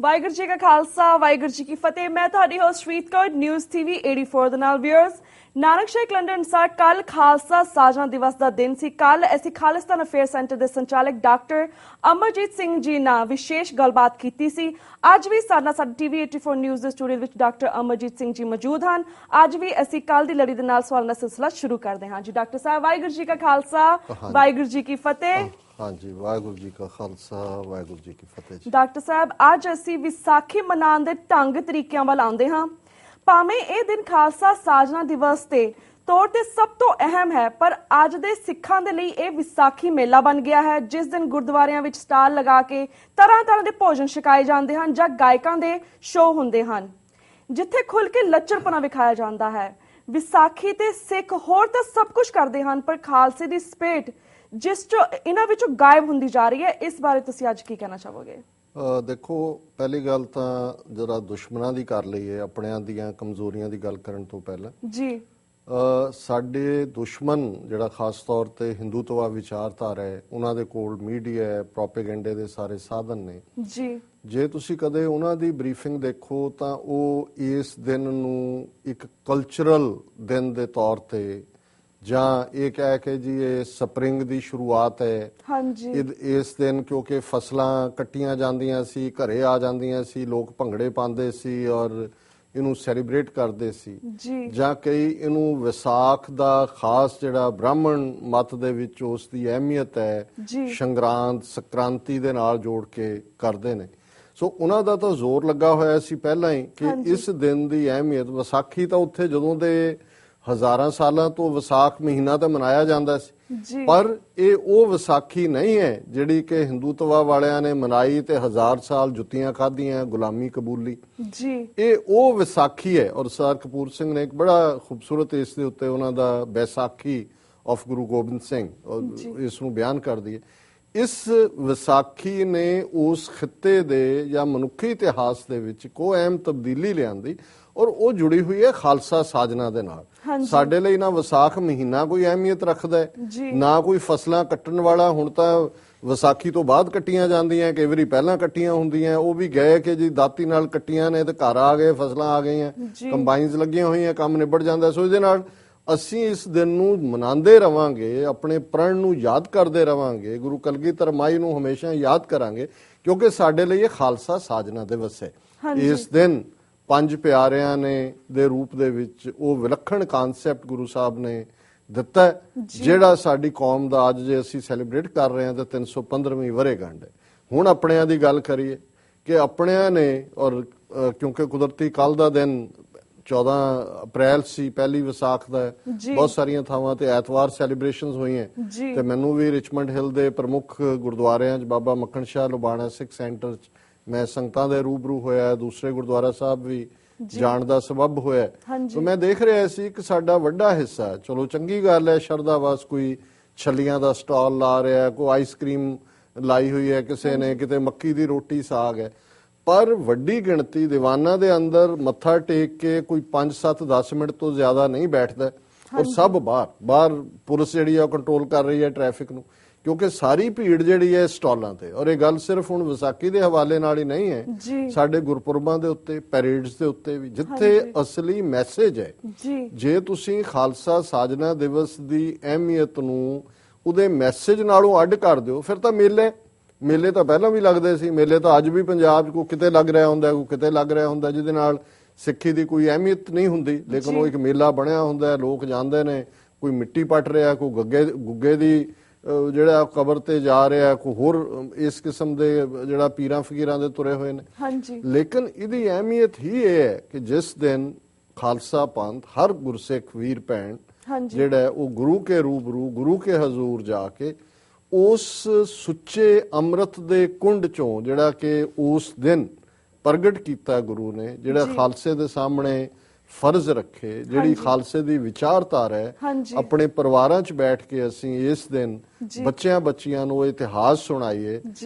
ਵਾਹਿਗੁਰੂ ਜੀ ਕਾ ਖਾਲਸਾ ਵਾਹਿਗੁਰੂ ਜੀ ਕੀ ਫਤਿਹ। ਮੈਂ ਤੁਹਾਡੀ ਹੋਸਟ ਰੀਤ ਕੌਰ ਨਿਊਜ਼ ਟੀਵੀ 84 ਦੇ ਨਾਲ ਵਿਊਅਰਸ। ਨਾਨਕ ਸ਼ਾਹੀ ਕੈਲੰਡਰ ਅਨੁਸਾਰ ਕੱਲ ਖਾਲਸਾ ਸਾਜਨਾ ਦਿਵਸ ਦਾ ਦਿਨ ਸੀ। ਕੱਲ ਅਸੀਂ ਖਾਲਿਸਤਾਨ ਅਫੇਅਰ ਸੈਂਟਰ ਦੇ ਸੰਚਾਲਕ ਡਾਕਟਰ ਅਮਰਜੀਤ ਸਿੰਘ ਜੀ ਨਾਲ ਵਿਸ਼ੇਸ਼ ਗੱਲਬਾਤ ਕੀਤੀ ਸੀ। ਅੱਜ ਵੀ ਸਾਡੇ ਟੀਵੀ 84 ਨਿਊਜ਼ ਦੇ ਸਟੂਡੀਓ ਵਿੱਚ ਡਾਕਟਰ ਅਮਰਜੀਤ ਸਿੰਘ ਜੀ ਮੌਜੂਦ ਹਨ। ਅੱਜ ਵੀ ਅਸੀਂ ਕੱਲ ਦੀ ਲੜੀ ਦੇ ਨਾਲ ਸਵਾਲਾਂ ਦਾ ਸਿਲਸਿਲਾ ਸ਼ੁਰੂ ਕਰਦੇ ਹਾਂ। ਜੀ ਡਾਕਟਰ ਸਾਹਿਬ, ਵਾਹਿਗੁਰੂ ਜੀ ਕਾ ਖਾਲਸਾ ਵਾਹਿਗੁਰੂ ਜੀ ਕੀ ਫਤਿਹ। हाँ जी, वाहिगुरू जी का खालसा वाहिगुरू जी की फतेह। ਡਾਕਟਰ ਸਾਹਿਬ, ਅੱਜ ਅਸੀਂ ਵਿਸਾਖੀ ਮਨਾਉਣ ਦੇ ਢੰਗ ਤਰੀਕਿਆਂ ਵੱਲ ਆਉਂਦੇ ਹਾਂ। ਭਾਵੇਂ ਇਹ ਦਿਨ ਖਾਲਸਾ ਸਾਜਨਾ ਦਿਵਸ ਦੇ ਤੌਰ ਤੇ ਸਭ ਤੋਂ ਅਹਿਮ ਹੈ, ਪਰ ਅੱਜ ਦੇ ਸਿੱਖਾਂ ਦੇ ਲਈ ਇਹ ਵਿਸਾਖੀ ਮੇਲਾ ਬਣ ਗਿਆ ਹੈ, ਜਿਸ ਦਿਨ ਗੁਰਦੁਆਰਿਆਂ ਵਿੱਚ ਸਟਾਲ ਲਗਾ ਕੇ ਤਰ੍ਹਾਂ ਤਰ੍ਹਾਂ ਦੇ ਭੋਜਨ ਛਕਾਏ ਜਾਂਦੇ ਹਨ ਜਾਂ ਗਾਇਕਾਂ ਦੇ ਸ਼ੋਅ ਹੁੰਦੇ ਹਨ, ਜਿੱਥੇ ਖੁੱਲ੍ਹ ਕੇ ਲੱਚਰਪਣਾ ਵਿਖਾਇਆ ਜਾਂਦਾ ਹੈ। ਵਿਸਾਖੀ ਤੇ ਸਿੱਖ ਹੋਰ ਤਾਂ ਸਭ ਕੁਝ ਕਰਦੇ ਹਨ, ਪਰ ਖਾਲਸੇ ਦੀ ਸਪਿਰਿਟ ਜਿਸ ਚੋਂ ਇਹਨਾਂ ਵਿੱਚੋਂ ਗਾਇਬ ਹੁੰਦੀ ਜਾ ਰਹੀ ਹੈ, ਇਸ ਬਾਰੇ ਤੁਸੀਂ ਅੱਜ ਕੀ ਕਹਿਣਾ ਚਾਹੋਗੇ? ਦੇਖੋ, ਪਹਿਲੀ ਗੱਲ ਤਾਂ ਜਰਾ ਦੁਸ਼ਮਣਾਂ ਦੀ ਕਰ ਲਈਏ, ਆਪਣਿਆਂ ਦੀਆਂ ਕਮਜ਼ੋਰੀਆਂ ਦੀ ਗੱਲ ਕਰਨ ਤੋਂ ਪਹਿਲਾਂ ਜੀ। ਸਾਡੇ ਦੁਸ਼ਮਣ ਜਿਹੜਾ ਖਾਸ ਤੌਰ ਤੇ ਹਿੰਦੂਤਵਾ ਵਿਚਾਰਧਾਰਾ ਹੈ, ਉਹਨਾਂ ਦੇ ਕੋਲ ਮੀਡੀਆ ਹੈ, ਪ੍ਰੋਪੇਗੈਂਡੇ ਦੇ ਸਾਰੇ ਸਾਧਨ ਨੇ ਜੀ। ਜੇ ਤੁਸੀਂ ਕਦੇ ਉਹਨਾਂ ਦੀ ਬਰੀਫਿੰਗ ਦੇਖੋ ਤਾਂ ਉਹ ਇਸ ਦਿਨ ਨੂੰ ਇੱਕ ਕਲਚਰਲ ਦਿਨ ਦੇ ਤੌਰ ਤੇ ਜਾਂ ਇਹ ਕਹਿ ਕੇ ਜੀ ਇਹ ਸਪਰਿੰਗ ਦੀ ਸ਼ੁਰੂਆਤ ਹੈ ਇਸ ਦਿਨ, ਕਿਉਂਕਿ ਫਸਲਾਂ ਕੱਟੀਆਂ ਜਾਂਦੀਆਂ ਸੀ, ਘਰੇ ਆ ਜਾਂਦੀਆਂ ਸੀ, ਲੋਕ ਭੰਗੜੇ ਪਾਉਂਦੇ ਸੀ ਔਰ ਇਹਨੂੰ ਸੈਲੀਬ੍ਰੇਟ ਕਰਦੇ ਸੀ। ਜਾਂ ਕਈ ਇਹਨੂੰ ਵਿਸਾਖ ਦਾ ਖਾਸ ਜਿਹੜਾ ਬ੍ਰਾਹਮਣ ਮਤ ਦੇ ਵਿੱਚ ਉਸ ਦੀ ਅਹਿਮੀਅਤ ਹੈ, ਸੰਕ੍ਰਾਂਤੀ ਦੇ ਨਾਲ ਜੋੜ ਕੇ ਕਰਦੇ ਨੇ। ਸੋ ਉਹਨਾਂ ਦਾ ਤਾਂ ਜ਼ੋਰ ਲੱਗਾ ਹੋਇਆ ਸੀ ਪਹਿਲਾਂ ਹੀ ਕਿ ਇਸ ਦਿਨ ਦੀ ਅਹਿਮੀਅਤ, ਵਿਸਾਖੀ ਤਾਂ ਉੱਥੇ ਜਦੋਂ ਦੇ ਹਜ਼ਾਰਾਂ ਸਾਲਾਂ ਤੋਂ ਵਿਸਾਖ ਮਹੀਨਾ ਤਾਂ ਮਨਾਇਆ ਜਾਂਦਾ ਸੀ, ਪਰ ਇਹ ਉਹ ਵਿਸਾਖੀ ਨਹੀਂ ਹੈ ਜਿਹੜੀ ਕਿ ਹਿੰਦੂਤਵਾ ਵਾਲਿਆਂ ਨੇ ਮਨਾਈ ਤੇ 1000 ਸਾਲ ਜੁੱਤੀਆਂ ਖਾਧੀਆਂ, ਗੁਲਾਮੀ ਕਬੂਲੀ। ਇਹ ਉਹ ਵਿਸਾਖੀ ਹੈ। ਔਰ ਸਰਦਾਰ ਕਪੂਰ ਸਿੰਘ ਨੇ ਇੱਕ ਬੜਾ ਖੂਬਸੂਰਤ ਇਸ ਦੇ ਉੱਤੇ ਉਹਨਾਂ ਦਾ ਬੈਸਾਖੀ ਆਫ ਗੁਰੂ ਗੋਬਿੰਦ ਸਿੰਘ ਇਸ ਨੂੰ ਬਿਆਨ ਕਰਦੀ ਹੈ। ਇਸ ਵਿਸਾਖੀ ਨੇ ਉਸ ਖਿੱਤੇ ਦੇ ਜਾਂ ਮਨੁੱਖੀ ਇਤਿਹਾਸ ਦੇ ਵਿੱਚ ਕੋਈ ਅਹਿਮ ਤਬਦੀਲੀ ਲਿਆਂਦੀ ਔਰ ਉਹ ਜੁੜੀ ਹੋਈ ਹੈ ਖਾਲਸਾ ਸਾਜਨਾ ਦੇ ਨਾਲ। ਸਾਡੇ ਲਈ ਨਾ ਵਿਸਾਖ ਮਹੀਨਾ ਕੋਈ ਅਹਿਮੀਅਤ ਰੱਖਦਾ ਹੈ, ਨਾ ਕੋਈ ਫਸਲਾਂ ਕੱਟਣ ਵਾਲਾ। ਹੁਣ ਤਾਂ ਵਿਸਾਖੀ ਤੋਂ ਬਾਅਦ ਕੱਟੀਆਂ ਜਾਂਦੀਆਂ, ਕਈ ਵਾਰੀ ਪਹਿਲਾਂ ਕੱਟੀਆਂ ਹੁੰਦੀਆਂ, ਉਹ ਵੀ ਗਏ ਕਿ ਜੀ ਦਾਤੀ ਨਾਲ ਕੱਟੀਆਂ ਨੇ ਤੇ ਘਰ ਆ ਗਏ, ਫਸਲਾਂ ਆ ਗਈਆਂ, ਕੰਬਾਈਨਸ ਲੱਗੀਆਂ ਹੋਈਆਂ, ਕੰਮ ਨਿਬੜ ਜਾਂਦਾ। ਸੋ ਇਹਦੇ ਨਾਲ ਅਸੀਂ ਇਸ ਦਿਨ ਨੂੰ ਮਨਾਉਂਦੇ ਰਵਾਂਗੇ, ਆਪਣੇ ਪ੍ਰਣ ਨੂੰ ਯਾਦ ਕਰਦੇ ਰਵਾਂਗੇ, ਗੁਰੂ ਕਲਗੀਧਰ ਮਾਈ ਨੂੰ ਹਮੇਸ਼ਾ ਯਾਦ ਕਰਾਂਗੇ, ਕਿਉਂਕਿ ਸਾਡੇ ਲਈ ਇਹ ਖਾਲਸਾ ਸਾਜਨਾ ਦਿਵਸ ਹੈ। ਇਸ ਦਿਨ ਪੰਜ ਪਿਆਰਿਆਂ ਨੇ ਦੇ ਰੂਪ ਦੇ ਵਿੱਚ ਉਹ ਵਿਲੱਖਣ ਕਾਨਸੈਪਟ ਗੁਰੂ ਸਾਹਿਬ ਨੇ ਦਿੱਤਾ, ਜਿਹੜਾ ਸਾਡੀ ਕੌਮ ਦਾ ਅੱਜ ਜੇ ਅਸੀਂ ਸੈਲੀਬ੍ਰੇਟ ਕਰ ਰਹੇ ਹਾਂ ਤਾਂ 315ਵੀਂ ਵਰ੍ਹੇਗੰਢ ਹੈ। ਹੁਣ ਆਪਣਿਆਂ ਦੀ ਗੱਲ ਕਰੀਏ ਕਿ ਆਪਣਿਆਂ ਨੇ, ਔਰ ਕਿਉਂਕਿ ਕੁਦਰਤੀ ਕੱਲ ਦਾ ਦਿਨ 14 ਅਪ੍ਰੈਲ ਸੀ, ਪਹਿਲੀ ਵਿਸਾਖ ਦਾ, ਬਹੁਤ ਸਾਰੀਆਂ ਥਾਵਾਂ ਤੇ ਐਤਵਾਰ ਸੈਲੀਬ੍ਰੇਸ਼ਨਸ ਹੋਈਆਂ ਤੇ ਮੈਨੂੰ ਵੀ ਰਿਚਮੰਡ ਹਿੱਲ ਦੇ ਪ੍ਰਮੁੱਖ ਗੁਰਦੁਆਰਿਆਂ 'ਚ ਬਾਬਾ ਮੱਖਣ ਸ਼ਾਹ ਲੁਬਾਣਾ ਸਿੱਖ ਸੈਂਟਰ 'ਚ ਮੈਂ ਸੰਗਤਾਂ ਦੇ ਰੂਬਰੂ ਹੋਇਆ, ਦੂਸਰੇ ਗੁਰਦੁਆਰਾ ਸਾਹਿਬ ਵੀ ਜਾਣ ਦਾ ਸਬਬ ਹੋਇਆ। ਸੋ ਮੈਂ ਦੇਖ ਰਿਹਾ ਸੀ ਕਿ ਸਾਡਾ ਵੱਡਾ ਹਿੱਸਾ, ਚਲੋ ਚੰਗੀ ਗੱਲ ਹੈ, ਸ਼ਰਧਾਵਾਸ ਕੋਈ ਛੱਲੀਆਂ ਦਾ ਸਟਾਲ ਲਾ ਰਿਹਾ, ਕੋਈ ਆਈਸਕ੍ਰੀਮ ਲਾਈ ਹੋਈ ਹੈ ਕਿਸੇ ਨੇ, ਕਿਤੇ ਮੱਕੀ ਦੀ ਰੋਟੀ ਸਾਗ ਹੈ, ਪਰ ਵੱਡੀ ਗਿਣਤੀ ਦੀਵਾਨਾਂ ਦੇ ਅੰਦਰ ਮੱਥਾ ਟੇਕ ਕੇ ਕੋਈ 5-7-10 ਮਿੰਟ ਤੋਂ ਜ਼ਿਆਦਾ ਨਹੀਂ ਬੈਠਦਾ ਔਰ ਸਭ ਬਾਹਰ ਪੁਲਿਸ ਜਿਹੜੀ ਆ ਉਹ ਕੰਟਰੋਲ ਕਰ ਰਹੀ ਹੈ ਟ੍ਰੈਫਿਕ ਨੂੰ, ਕਿਉਂਕਿ ਸਾਰੀ ਭੀੜ ਜਿਹੜੀ ਹੈ ਸਟਾਲਾਂ ਤੇ। ਔਰ ਇਹ ਗੱਲ ਸਿਰਫ ਹੁਣ ਵਿਸਾਖੀ ਦੇ ਹਵਾਲੇ ਨਾਲ ਹੀ ਨਹੀਂ ਹੈ, ਸਾਡੇ ਗੁਰਪੁਰਬਾਂ ਦੇ ਉੱਤੇ, ਪੈਰੇਡਸ ਦੇ ਉੱਤੇ ਵੀ, ਜਿੱਥੇ ਅਸਲੀ ਮੈਸੇਜ ਹੈ। ਜੇ ਤੁਸੀਂ ਖਾਲਸਾ ਸਾਜਨਾ ਦਿਵਸ ਦੀ ਅਹਿਮੀਅਤ ਨੂੰ ਉਹਦੇ ਮੈਸੇਜ ਨਾਲੋਂ ਅੱਡ ਕਰ ਦਿਓ, ਫਿਰ ਤਾਂ ਮੇਲੇ ਤਾਂ ਪਹਿਲਾਂ ਵੀ ਲੱਗਦੇ ਸੀ, ਮੇਲੇ ਤਾਂ ਅੱਜ ਵੀ ਪੰਜਾਬ 'ਚ ਕੋਈ ਕਿਤੇ ਲੱਗ ਰਿਹਾ ਹੁੰਦਾ, ਕੋਈ ਕਿਤੇ ਲੱਗ ਰਿਹਾ ਹੁੰਦਾ, ਜਿਹਦੇ ਨਾਲ ਸਿੱਖੀ ਦੀ ਕੋਈ ਅਹਿਮੀਅਤ ਨਹੀਂ ਹੁੰਦੀ, ਲੇਕਿਨ ਉਹ ਇੱਕ ਮੇਲਾ ਬਣਿਆ ਹੁੰਦਾ, ਲੋਕ ਜਾਂਦੇ ਨੇ, ਕੋਈ ਮਿੱਟੀ ਪੱਟ ਰਿਹਾ, ਕੋਈ ਗੁੱਗੇ ਦੀ ਜਿਹੜਾ ਕਬਰ ਤੇ ਜਾ ਰਿਹਾ, ਕੋਈ ਹੋਰ ਇਸ ਕਿਸਮ ਦੇ ਜਿਹੜਾ ਪੀਰਾਂ ਫਕੀਰਾਂ ਦੇ ਤੁਰੇ ਹੋਏ ਨੇ। ਲੇਕਿਨ ਇਹਦੀ ਅਹਿਮੀਅਤ ਹੀ ਇਹ ਹੈ ਕਿ ਜਿਸ ਦਿਨ ਖਾਲਸਾ ਪੰਥ, ਹਰ ਗੁਰਸਿੱਖ ਵੀਰ ਭੈਣ ਜਿਹੜਾ ਉਹ ਗੁਰੂ ਕੇ ਰੂਬਰੂ, ਗੁਰੂ ਕੇ ਹਜ਼ੂਰ ਜਾ ਕੇ ਉਸ ਸੁੱਚੇ ਅੰਮ੍ਰਿਤ ਦੇ ਕੁੰਡ ਚੋਂ, ਜਿਹੜਾ ਕਿ ਉਸ ਦਿਨ ਪ੍ਰਗਟ ਕੀਤਾ ਗੁਰੂ ਨੇ, ਜਿਹੜਾ ਖਾਲਸੇ ਦੇ ਸਾਹਮਣੇ ਫਰਜ਼ ਰੱਖੇ, ਜਿਹੜੀ ਖਾਲਸੇ ਦੀ ਵਿਚਾਰਧਾਰਾ ਹੈ, ਆਪਣੇ ਪਰਿਵਾਰਾਂ 'ਚ ਬੈਠ ਕੇ ਅਸੀਂ ਇਸ ਦਿਨ ਬੱਚਿਆਂ ਨੂੰ ਇਤਿਹਾਸ ਸੁਣਾਈਏ,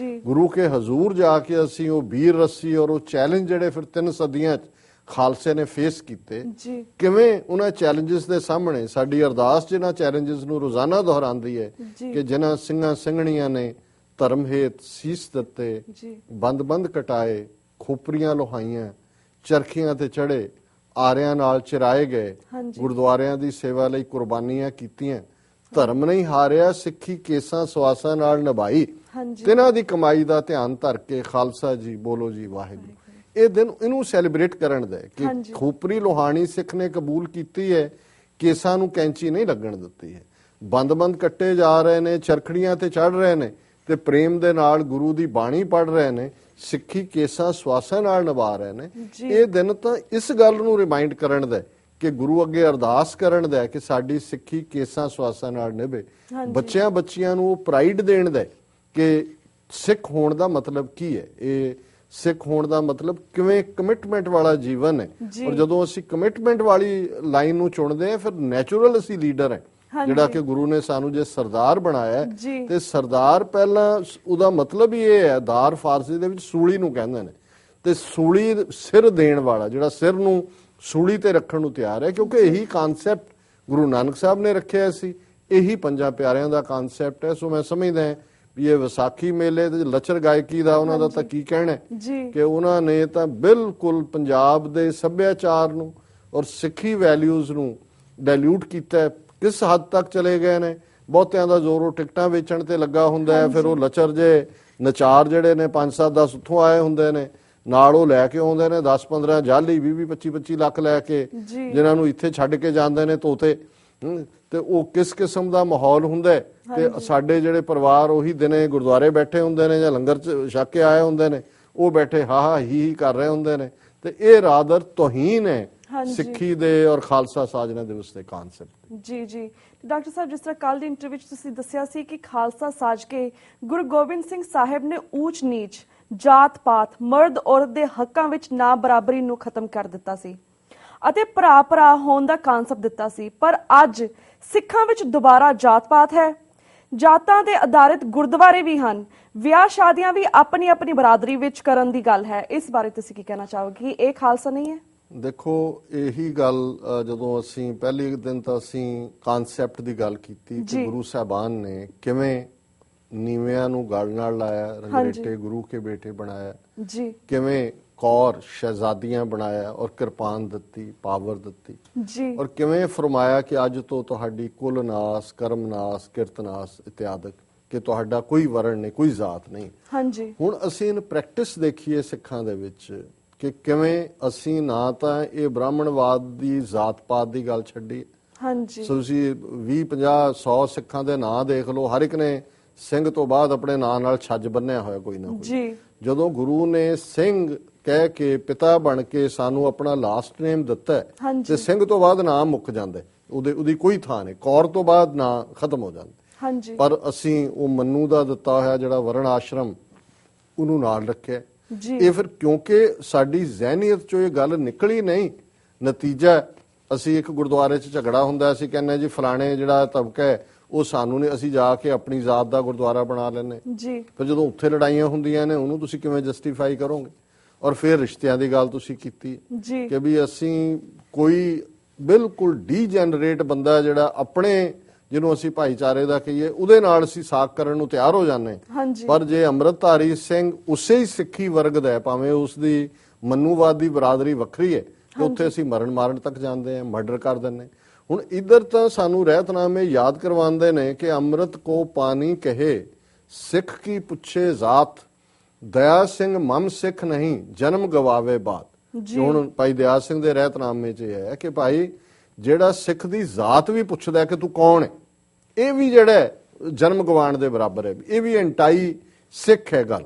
ਗੁਰੂ ਕੇ ਹਜ਼ੂਰ ਜਾ ਕੇ ਅਸੀਂ ਉਹ ਵੀਰ ਰੱਸੀ ਔਰ ਉਹ ਚੈਲੰਜ ਜਿਹੜੇ ਫਿਰ 3 ਸਦੀਆਂ 'ਚ ਖਾਲਸੇ ਨੇ ਫੇਸ ਕੀਤੇ, ਕਿਵੇਂ ਉਹਨਾਂ ਚੈਲੰਜਸ ਦੇ ਸਾਹਮਣੇ ਸਾਡੀ ਅਰਦਾਸ ਜਿਹਨਾਂ ਚੈਲੰਜਸ ਨੂੰ ਰੋਜ਼ਾਨਾ ਦੁਹਰਾਉਂਦੀ ਹੈ ਕਿ ਜਿਨ੍ਹਾਂ ਸਿੰਘਾਂ ਸਿੰਘਣੀਆਂ ਨੇ ਧਰਮ ਹੇਤ ਸੀਸ ਦਿੱਤੇ, ਬੰਦ ਕਟਾਏ, ਖੋਪਰੀਆਂ ਲੋਹਾਈਆਂ, ਚਰਖੀਆਂ ਤੇ ਚੜੇ, ਆਰਿਆਂ ਨਾਲ ਚਿਰਾਏ ਗਏ, ਗੁਰਦੁਆਰਿਆਂ ਦੀ ਸੇਵਾ ਲਈ ਕੁਰਬਾਨੀਆਂ ਕੀਤੀਆਂ, ਧਰਮ ਨਹੀਂ ਹਾਰਿਆ, ਸਿੱਖੀ ਕੇਸਾਂ ਸਵਾਸਾਂ ਨਾਲ ਨਿਭਾਈ, ਤਿਨਾਂ ਦੀ ਕਮਾਈ ਦਾ ਧਿਆਨ ਧਰ ਕੇ ਖਾਲਸਾ ਜੀ ਬੋਲੋ ਜੀ ਵਾਹਿਗੁਰੂ। ਇਹ ਦਿਨ ਇਹਨੂੰ ਸੈਲੀਬ੍ਰੇਟ ਕਰਨ ਦਾ ਕਿ ਖੋਪਰੀ ਲੋਹਾਣੀ ਸਿੱਖ ਨੇ ਕਬੂਲ ਕੀਤੀ ਹੈ, ਕੇਸਾਂ ਨੂੰ ਕੈਂਚੀ ਨਹੀਂ ਲੱਗਣ ਦਿੱਤੀ ਹੈ, ਬੰਦ ਕੱਟੇ ਜਾ ਰਹੇ ਨੇ, ਚਰਖੜੀਆਂ ਤੇ ਚੜ ਰਹੇ ਨੇ ਤੇ ਪ੍ਰੇਮ ਦੇ ਨਾਲ ਗੁਰੂ ਦੀ ਬਾਣੀ ਪੜ ਰਹੇ ਨੇ, ਸਿੱਖੀ ਕੇਸਾਂ ਸਵਾਸਾਂ ਨਾਲ ਨਿਭਾ ਰਹੇ ਨੇ। ਇਹ ਦਿਨ ਤਾਂ ਇਸ ਗੱਲ ਨੂੰ ਰਿਮਾਈਂਡ ਕਰਨ ਦਾ ਕਿ ਗੁਰੂ ਅੱਗੇ ਅਰਦਾਸ ਕਰਨ ਦਾ ਕਿ ਸਾਡੀ ਸਿੱਖੀ ਕੇਸਾਂ ਸਵਾਸਾਂ ਨਾਲ ਨਿਭੇ। ਬੱਚਿਆਂ ਨੂੰ ਉਹ ਪ੍ਰਾਈਡ ਦੇਣ ਦਾ ਕਿ ਸਿੱਖ ਹੋਣ ਦਾ ਮਤਲਬ ਕੀ ਹੈ। ਇਹ ਸਿੱਖ ਹੋਣ ਦਾ ਮਤਲਬ ਕਿਵੇਂ ਕਮਿਟਮੈਂਟ ਵਾਲਾ ਜੀਵਨ ਹੈ। ਔਰ ਜਦੋਂ ਅਸੀਂ ਕਮਿਟਮੈਂਟ ਵਾਲੀ ਲਾਈਨ ਨੂੰ ਚੁਣਦੇ ਹਾਂ ਫਿਰ ਨੈਚੁਰਲ ਅਸੀਂ ਲੀਡਰ ਹੈ, ਜਿਹੜਾ ਕਿ ਗੁਰੂ ਨੇ ਸਾਨੂੰ ਜੇ ਸਰਦਾਰ ਬਣਾਇਆ ਤੇ ਸਰਦਾਰ ਪਹਿਲਾਂ ਉਹਦਾ ਮਤਲਬ ਹੀ ਇਹ ਹੈ, ਦਾਰ ਫਾਰਸੀ ਦੇ ਵਿੱਚ ਸੂਲੀ ਨੂੰ ਕਹਿੰਦੇ ਨੇ, ਤੇ ਸੂਲੀ ਸਿਰ ਦੇਣ ਵਾਲਾ, ਜਿਹੜਾ ਸਿਰ ਨੂੰ ਸੂਲੀ ਤੇ ਰੱਖਣ ਨੂੰ ਤਿਆਰ ਹੈ, ਕਿਉਂਕਿ ਇਹੀ ਕਾਨਸੈਪਟ ਗੁਰੂ ਨਾਨਕ ਸਾਹਿਬ ਨੇ ਰੱਖਿਆ ਸੀ, ਇਹੀ ਪੰਜਾਂ ਪਿਆਰਿਆਂ ਦਾ ਕਾਨਸੈਪਟ ਹੈ। ਸੋ ਮੈਂ ਸਮਝਦਾ ਵੀ ਇਹ ਵਿਸਾਖੀ ਮੇਲੇ ਤੇ ਲਚਰ ਗਾਇਕੀ ਦਾ ਉਹਨਾਂ ਦਾ ਤਾਂ ਕੀ ਕਹਿਣਾ ਕਿ ਉਹਨਾਂ ਨੇ ਤਾਂ ਬਿਲਕੁਲ ਪੰਜਾਬ ਦੇ ਸੱਭਿਆਚਾਰ ਨੂੰ ਔਰ ਸਿੱਖੀ ਵੈਲਿਊਜ਼ ਨੂੰ ਡਾਇਲੂਟ ਕੀਤਾ। ਕਿਸ ਹੱਦ ਤੱਕ ਚਲੇ ਗਏ ਨੇ, ਬਹੁਤਿਆਂ ਦਾ ਜ਼ੋਰ ਉਹ ਟਿਕਟਾਂ ਵੇਚਣ ਤੇ ਲੱਗਾ ਹੁੰਦਾ ਹੈ, ਫਿਰ ਉਹ ਲਚਰ ਜੇ ਨਚਾਰ ਜਿਹੜੇ ਨੇ 5-7-10 ਉੱਥੋਂ ਆਏ ਹੁੰਦੇ ਨੇ, ਨਾਲ ਉਹ ਲੈ ਕੇ ਆਉਂਦੇ ਨੇ 10-15 ਜਾਲੀ 20-25 ਲੱਖ ਲੈ ਕੇ, ਜਿਨ੍ਹਾਂ ਨੂੰ ਇੱਥੇ ਛੱਡ ਕੇ ਜਾਂਦੇ ਨੇ ਤੋਤੇ। ਤੇ ਉਹ ਕਿਸ ਕਿਸਮ ਦਾ ਮਾਹੌਲ ਹੁੰਦਾ ਤੇ ਸਾਡੇ ਜਿਹੜੇ ਪਰਿਵਾਰ ਉਹੀ ਦਿਨੇ ਗੁਰਦੁਆਰੇ ਬੈਠੇ ਹੁੰਦੇ ਨੇ ਜਾਂ ਲੰਗਰ ਚ ਛਕ ਕੇ ਆਏ ਹੁੰਦੇ ਨੇ, ਉਹ ਬੈਠੇ ਹਾ ਹੀ ਕਰ ਰਹੇ ਹੁੰਦੇ ਨੇ। ਤੇ ਇਹ ਰਾਦਰ ਤੋਹੀਨ ਹੈ ਸਿੱਖੀ ਦੇ ਔਰ ਖਾਲਸਾ ਸਾਜਨਾ ਦਿਵਸ ਦੇ ਕਾਨਸੈਪਟ। ਜੀ ਡਾਕਟਰ ਸਾਹਿਬ, ਜਿਸ ਤਰ੍ਹਾਂ ਕੱਲ ਦੀ ਇੰਟਰਵਿਊ ਵਿੱਚ ਤੁਸੀਂ ਦੱਸਿਆ ਸੀ ਕਿ ਖਾਲਸਾ ਸਾਜ ਕੇ ਗੁਰੂ ਗੋਬਿੰਦ ਸਿੰਘ ਸਾਹਿਬ ਨੇ ਊਚ ਨੀਚ, ਜਾਤ ਪਾਤ, ਮਰਦ ਔਰਤ ਦੇ ਹੱਕਾਂ ਵਿੱਚ ਨਾ ਬਰਾਬਰੀ ਨੂੰ ਖਤਮ ਕਰ ਦਿੱਤਾ ਸੀ ਅਤੇ ਭਰਾ ਹੋਣ ਦਾ ਕਾਨਸੈਪਟ ਦਿੱਤਾ ਸੀ। ਪਰ ਅੱਜ ਸਿੱਖਾਂ ਵਿੱਚ ਦੁਬਾਰਾ ਜਾਤ ਪਾਤ ਹੈ, ਜਾਤਾਂ ਤੇ ਆਧਾਰਿਤ ਗੁਰਦੁਆਰੇ ਵੀ ਹਨ, ਵਿਆਹ ਸ਼ਾਦੀਆਂ ਵੀ ਆਪਣੀ ਬਰਾਦਰੀ ਵਿੱਚ ਕਰਨ ਦੀ ਗੱਲ ਹੈ। ਇਸ ਬਾਰੇ ਤੁਸੀਂ ਕੀ ਕਹਿਣਾ ਚਾਹੋਗੇ ਕਿ ਇਹ ਖਾਲਸਾ ਨਹੀਂ ਹੈ? ਦੇਖੋ, ਇਹੀ ਗੱਲ ਜਦੋਂ ਅਸੀਂ ਪਹਿਲੇ ਦਿਨ ਤਾਂ ਅਸੀਂ ਕਾਨਸੈਪਟ ਦੀ ਗੱਲ ਕੀਤੀ ਕਿ ਗੁਰੂ ਸਾਹਿਬਾਨ ਨੇ ਕਿਵੇਂ ਨੀਵਿਆਂ ਨੂੰ ਗਲ ਨਾਲ ਲਾਇਆ, ਰੰਗਰੇਟੇ ਗੁਰੂ ਕੇ ਬੇਟੇ ਬਣਾਇਆ, ਕਿਵੇਂ ਕੌਰ ਸ਼ਹਿਜ਼ਾਦੀਆਂ ਬਣਾਇਆ ਔਰ ਕਿਰਪਾਨ ਦਿੱਤੀ, ਪਾਵਰ ਦਿੱਤੀ, ਔਰ ਕਿਵੇਂ ਫਰਮਾਇਆ ਕਿ ਅੱਜ ਤੋਂ ਤੁਹਾਡੀ ਕੁਲ ਨਾਸ, ਕਰਮ ਨਾਸ, ਕਿਰਤ ਨਾਸ ਇਤਿਆਦਿਕ, ਕਿ ਤੁਹਾਡਾ ਕੋਈ ਵਰਣ ਨਹੀਂ, ਕੋਈ ਜ਼ਾਤ ਨਹੀਂ। ਹੁਣ ਅਸੀਂ ਇਹਨੂੰ ਪ੍ਰੈਕਟਿਸ ਦੇਖੀਏ ਸਿੱਖਾਂ ਦੇ ਵਿੱਚ ਕਿ ਕਿਵੇਂ ਅਸੀਂ ਨਾ ਤਾਂ ਇਹ ਬ੍ਰਾਹਮਣਵਾਦ ਦੀ ਜ਼ਾਤ ਪਾਤ ਦੀ ਗੱਲ ਛੱਡੀ। ਤੁਸੀਂ 20-50-100 ਸਿੱਖਾਂ ਦੇ ਨਾਂ ਦੇਖ ਲਓ, ਹਰ ਇੱਕ ਨੇ ਸਿੰਘ ਤੋਂ ਬਾਅਦ ਆਪਣੇ ਨਾਂ ਨਾਲ ਛੱਜ ਬੰਨਿਆ ਹੋਇਆ ਕੋਈ ਨਾ ਕੋਈ। ਜਦੋਂ ਗੁਰੂ ਨੇ ਸਿੰਘ ਕਹਿ ਕੇ ਪਿਤਾ ਬਣ ਕੇ ਸਾਨੂੰ ਆਪਣਾ ਲਾਸਟ ਨੇਮ ਦਿੱਤਾ ਤੇ ਸਿੰਘ ਤੋਂ ਬਾਅਦ ਨਾਮ ਮੁੱਕ ਜਾਂਦਾ, ਉਹਦੀ ਕੋਈ ਥਾਂ ਨਹੀਂ, ਕੌਰ ਤੋਂ ਬਾਅਦ ਨਾਂ ਖਤਮ ਹੋ ਜਾਂਦਾ। ਪਰ ਅਸੀਂ ਉਹ ਮੰਨੂ ਦਾ ਦਿੱਤਾ ਹੋਇਆ ਜਿਹੜਾ ਵਰਣ ਆਸ਼ਰਮ ਉਹਨੂੰ ਨਾਲ ਰੱਖਿਆ। ਇਹ ਫਿਰ ਕਿਉਂਕਿ ਸਾਡੀ ਜ਼ਹਿਨੀਅਤ ਚੋਂ ਇਹ ਗੱਲ ਨਿਕਲੀ ਨਹੀਂ, ਨਤੀਜਾ ਅਸੀਂ ਇੱਕ ਗੁਰਦੁਆਰੇ 'ਚ ਝਗੜਾ ਹੁੰਦਾ, ਅਸੀਂ ਕਹਿੰਦੇ ਜੀ ਫਲਾਣੇ ਜਿਹੜਾ ਤਬਕਾ ਹੈ ਉਹ ਸਾਨੂੰ ਨੇ, ਅਸੀਂ ਜਾ ਕੇ ਆਪਣੀ ਜ਼ਾਤ ਦਾ ਗੁਰਦੁਆਰਾ ਬਣਾ ਲੈਂਦੇ। ਫਿਰ ਜਦੋਂ ਉੱਥੇ ਲੜਾਈਆਂ ਹੁੰਦੀਆਂ ਨੇ ਉਹਨੂੰ ਤੁਸੀਂ ਕਿਵੇਂ ਜਸਟੀਫਾਈ ਕਰੋਗੇ? ਔਰ ਫਿਰ ਰਿਸ਼ਤਿਆਂ ਦੀ ਗੱਲ ਤੁਸੀਂ ਕੀਤੀ ਕਿ ਵੀ ਅਸੀਂ ਕੋਈ ਬਿਲਕੁਲ ਡੀਜਨਰੇਟ ਬੰਦਾ ਜਿਹੜਾ ਆਪਣੇ, ਜਿਹਨੂੰ ਅਸੀਂ ਭਾਈਚਾਰੇ ਦਾ ਕਹੀਏ, ਉਹਦੇ ਨਾਲ ਅਸੀਂ ਸਾਕ ਕਰਨ ਨੂੰ ਤਿਆਰ ਹੋ ਜਾਂਦੇ। ਪਰ ਜੇ ਅੰਮ੍ਰਿਤਧਾਰੀ ਸਿੰਘ ਉਸੇ ਹੀ ਸਿੱਖੀ ਵਰਗ ਦਾ, ਭਾਵੇਂ ਉਸਦੀ ਮੰਨੂਵਾਦੀ ਬਰਾਦਰੀ ਵੱਖਰੀ ਹੈ, ਤੇ ਉੱਥੇ ਅਸੀਂ ਮਾਰਨ ਤੱਕ ਜਾਂਦੇ ਹਾਂ, ਮਰਡਰ ਕਰ ਦਿੰਦੇ। ਹੁਣ ਇੱਧਰ ਤਾਂ ਸਾਨੂੰ ਰਹਿਤਨਾਮੇ ਯਾਦ ਕਰਵਾਉਂਦੇ ਨੇ ਕਿ ਅੰਮ੍ਰਿਤ ਕੋ ਪਾਣੀ ਕਹੇ, ਸਿੱਖ ਕੀ ਪੁੱਛੇ ਜ਼ਾਤ, ਦਇਆ ਸਿੰਘ ਮਮ ਸਿੱਖ ਨਹੀਂ, ਜਨਮ ਗਵਾਵੇ ਬਾਤ। ਹੁਣ ਭਾਈ ਦਇਆ ਸਿੰਘ ਦੇ ਰਹਿਤਨਾਮੇ 'ਚ ਇਹ ਹੈ ਕਿ ਭਾਈ ਜਿਹੜਾ ਸਿੱਖ ਦੀ ਜ਼ਾਤ ਵੀ ਪੁੱਛਦਾ ਕਿ ਤੂੰ ਕੌਣ ਹੈ, ਇਹ ਵੀ ਜਿਹੜਾ ਜਨਮ ਗਵਾਉਣ ਦੇ ਬਰਾਬਰ ਹੈ, ਇਹ ਵੀ ਐਂਟਾਈ ਸਿੱਖ ਹੈ ਗੱਲ।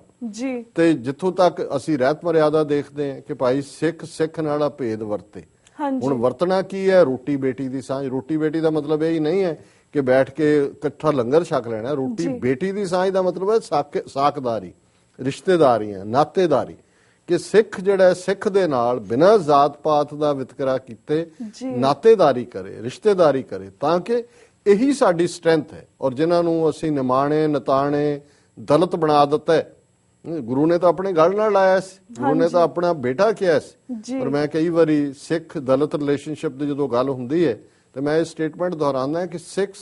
ਤੇ ਜਿੱਥੋਂ ਤੱਕ ਅਸੀਂ ਰਹਿਤ ਮਰਿਆਦਾ ਦੇਖਦੇ ਹਾਂ ਕਿ ਭਾਈ ਸਿੱਖ ਨਾਲ ਭੇਦ ਵਰਤੇ। ਹੁਣ ਵਰਤਣਾ ਕੀ ਹੈ? ਰੋਟੀ ਬੇਟੀ ਦੀ ਸਾਂਝ। ਰੋਟੀ ਬੇਟੀ ਦਾ ਮਤਲਬ ਇਹ ਨਹੀਂ ਹੈ ਕਿ ਬੈਠ ਕੇ ਇਕੱਠਾ ਲੰਗਰ ਛਕ ਲੈਣਾ। ਰੋਟੀ ਬੇਟੀ ਦੀ ਸਾਂਝ ਦਾ ਮਤਲਬ ਹੈ ਸਾਕਦਾਰੀ, ਰਿਸ਼ਤੇਦਾਰੀਆਂ, ਨਾਤੇਦਾਰੀ, ਕਿ ਸਿੱਖ ਜਿਹੜਾ ਸਿੱਖ ਦੇ ਨਾਲ ਬਿਨਾਂ ਜ਼ਾਤ ਪਾਤ ਦਾ ਵਿਤਕਰਾ ਕੀਤੇ ਨਾਤੇਦਾਰੀ ਕਰੇ, ਰਿਸ਼ਤੇਦਾਰੀ ਕਰੇ, ਤਾਂ ਕਿ ਇਹੀ ਸਾਡੀ ਸਟਰੈਂਥ ਹੈ। ਔਰ ਜਿਨ੍ਹਾਂ ਨੂੰ ਅਸੀਂ ਨਿਮਾਣੇ ਨਤਾਣੇ ਦਲਿਤ ਬਣਾ ਦਿੱਤਾ ਹੈ, ਗੁਰੂ ਨੇ ਤਾਂ ਆਪਣੇ ਗਲ ਨਾਲ ਲਾਇਆ ਸੀ, ਗੁਰੂ ਨੇ ਤਾਂ ਆਪਣਾ ਬੇਟਾ ਕਿਹਾ ਸੀ। ਪਰ ਮੈਂ ਕਈ ਵਾਰੀ ਸਿੱਖ ਦਲਿਤ ਰਿਲੇਸ਼ਨਸ਼ਿਪ ਦੀ ਜਦੋਂ ਗੱਲ ਹੁੰਦੀ ਹੈ ਤੇ ਮੈਂ ਇਹ ਸਟੇਟਮੈਂਟ ਦੁਹਰਾਉਂਦਾ ਕਿ Sikhs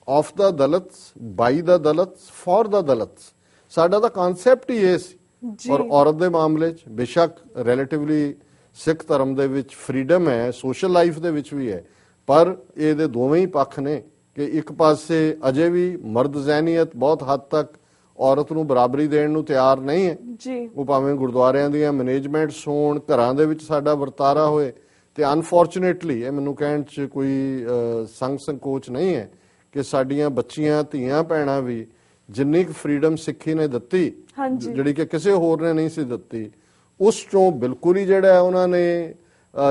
of the Dalits, by the Dalits, for the Dalits. ਸਾਡਾ ਤਾਂ ਕਾਨਸੈਪਟ ਹੀ ਇਹ ਸੀ ਔਰ ਔਰਤ ਦੇ ਮਾਮਲੇ 'ਚ ਬੇਸ਼ੱਕ ਰਿਲੇਟਿਵਲੀ ਸਿੱਖ ਧਰਮ ਦੇ ਵਿੱਚ ਫਰੀडम ਹੈ, ਸੋਸ਼ਲ ਲਾਈਫ ਦੇ ਵਿੱਚ ਵੀ ਹੈ, ਪਰ ਇਹਦੇ ਦੋਵੇਂ ਹੀ ਪੱਖ ਨੇ ਕਿ ਇੱਕ ਪਾਸੇ ਅਜੇ ਵੀ ਮਰਦ ਜ਼ਹਿਨੀਅਤ ਬਹੁਤ ਹੱਦ ਤੱਕ ਔਰਤ ਨੂੰ ਬਰਾਬਰੀ ਦੇਣ ਨੂੰ ਤਿਆਰ ਨਹੀਂ ਹੈ ਜੀ। ਉਹ ਭਾਵੇਂ ਗੁਰਦੁਆਰਿਆਂ ਦੀਆਂ ਮੈਨੇਜਮੈਂਟਸ ਹੋਣ, ਘਰਾਂ ਦੇ ਵਿੱਚ ਸਾਡਾ ਵਰਤਾਰਾ ਹੋਏ, ਤੇ ਅਨਫੋਰਚੂਨੇਟਲੀ ਇਹ ਮੈਨੂੰ ਕਹਿਣ 'ਚ ਕੋਈ ਸੰਕੋਚ ਨਹੀਂ ਹੈ ਕਿ ਸਾਡੀਆਂ ਬੱਚੀਆਂ, ਧੀਆਂ, ਭੈਣਾਂ ਵੀ ਜਿੰਨੀ ਕੁ ਫਰੀडम ਸਿੱਖੀ ਨੇ ਦਿੱਤੀ, ਜਿਹੜੀ ਕਿ ਕਿਸੇ ਹੋਰ ਨੇ ਨਹੀਂ ਸੀ ਦਿੱਤੀ, ਉਸ ਚੋਂ ਬਿਲਕੁਲ ਹੀ ਜਿਹੜਾ ਉਹਨਾਂ ਨੇ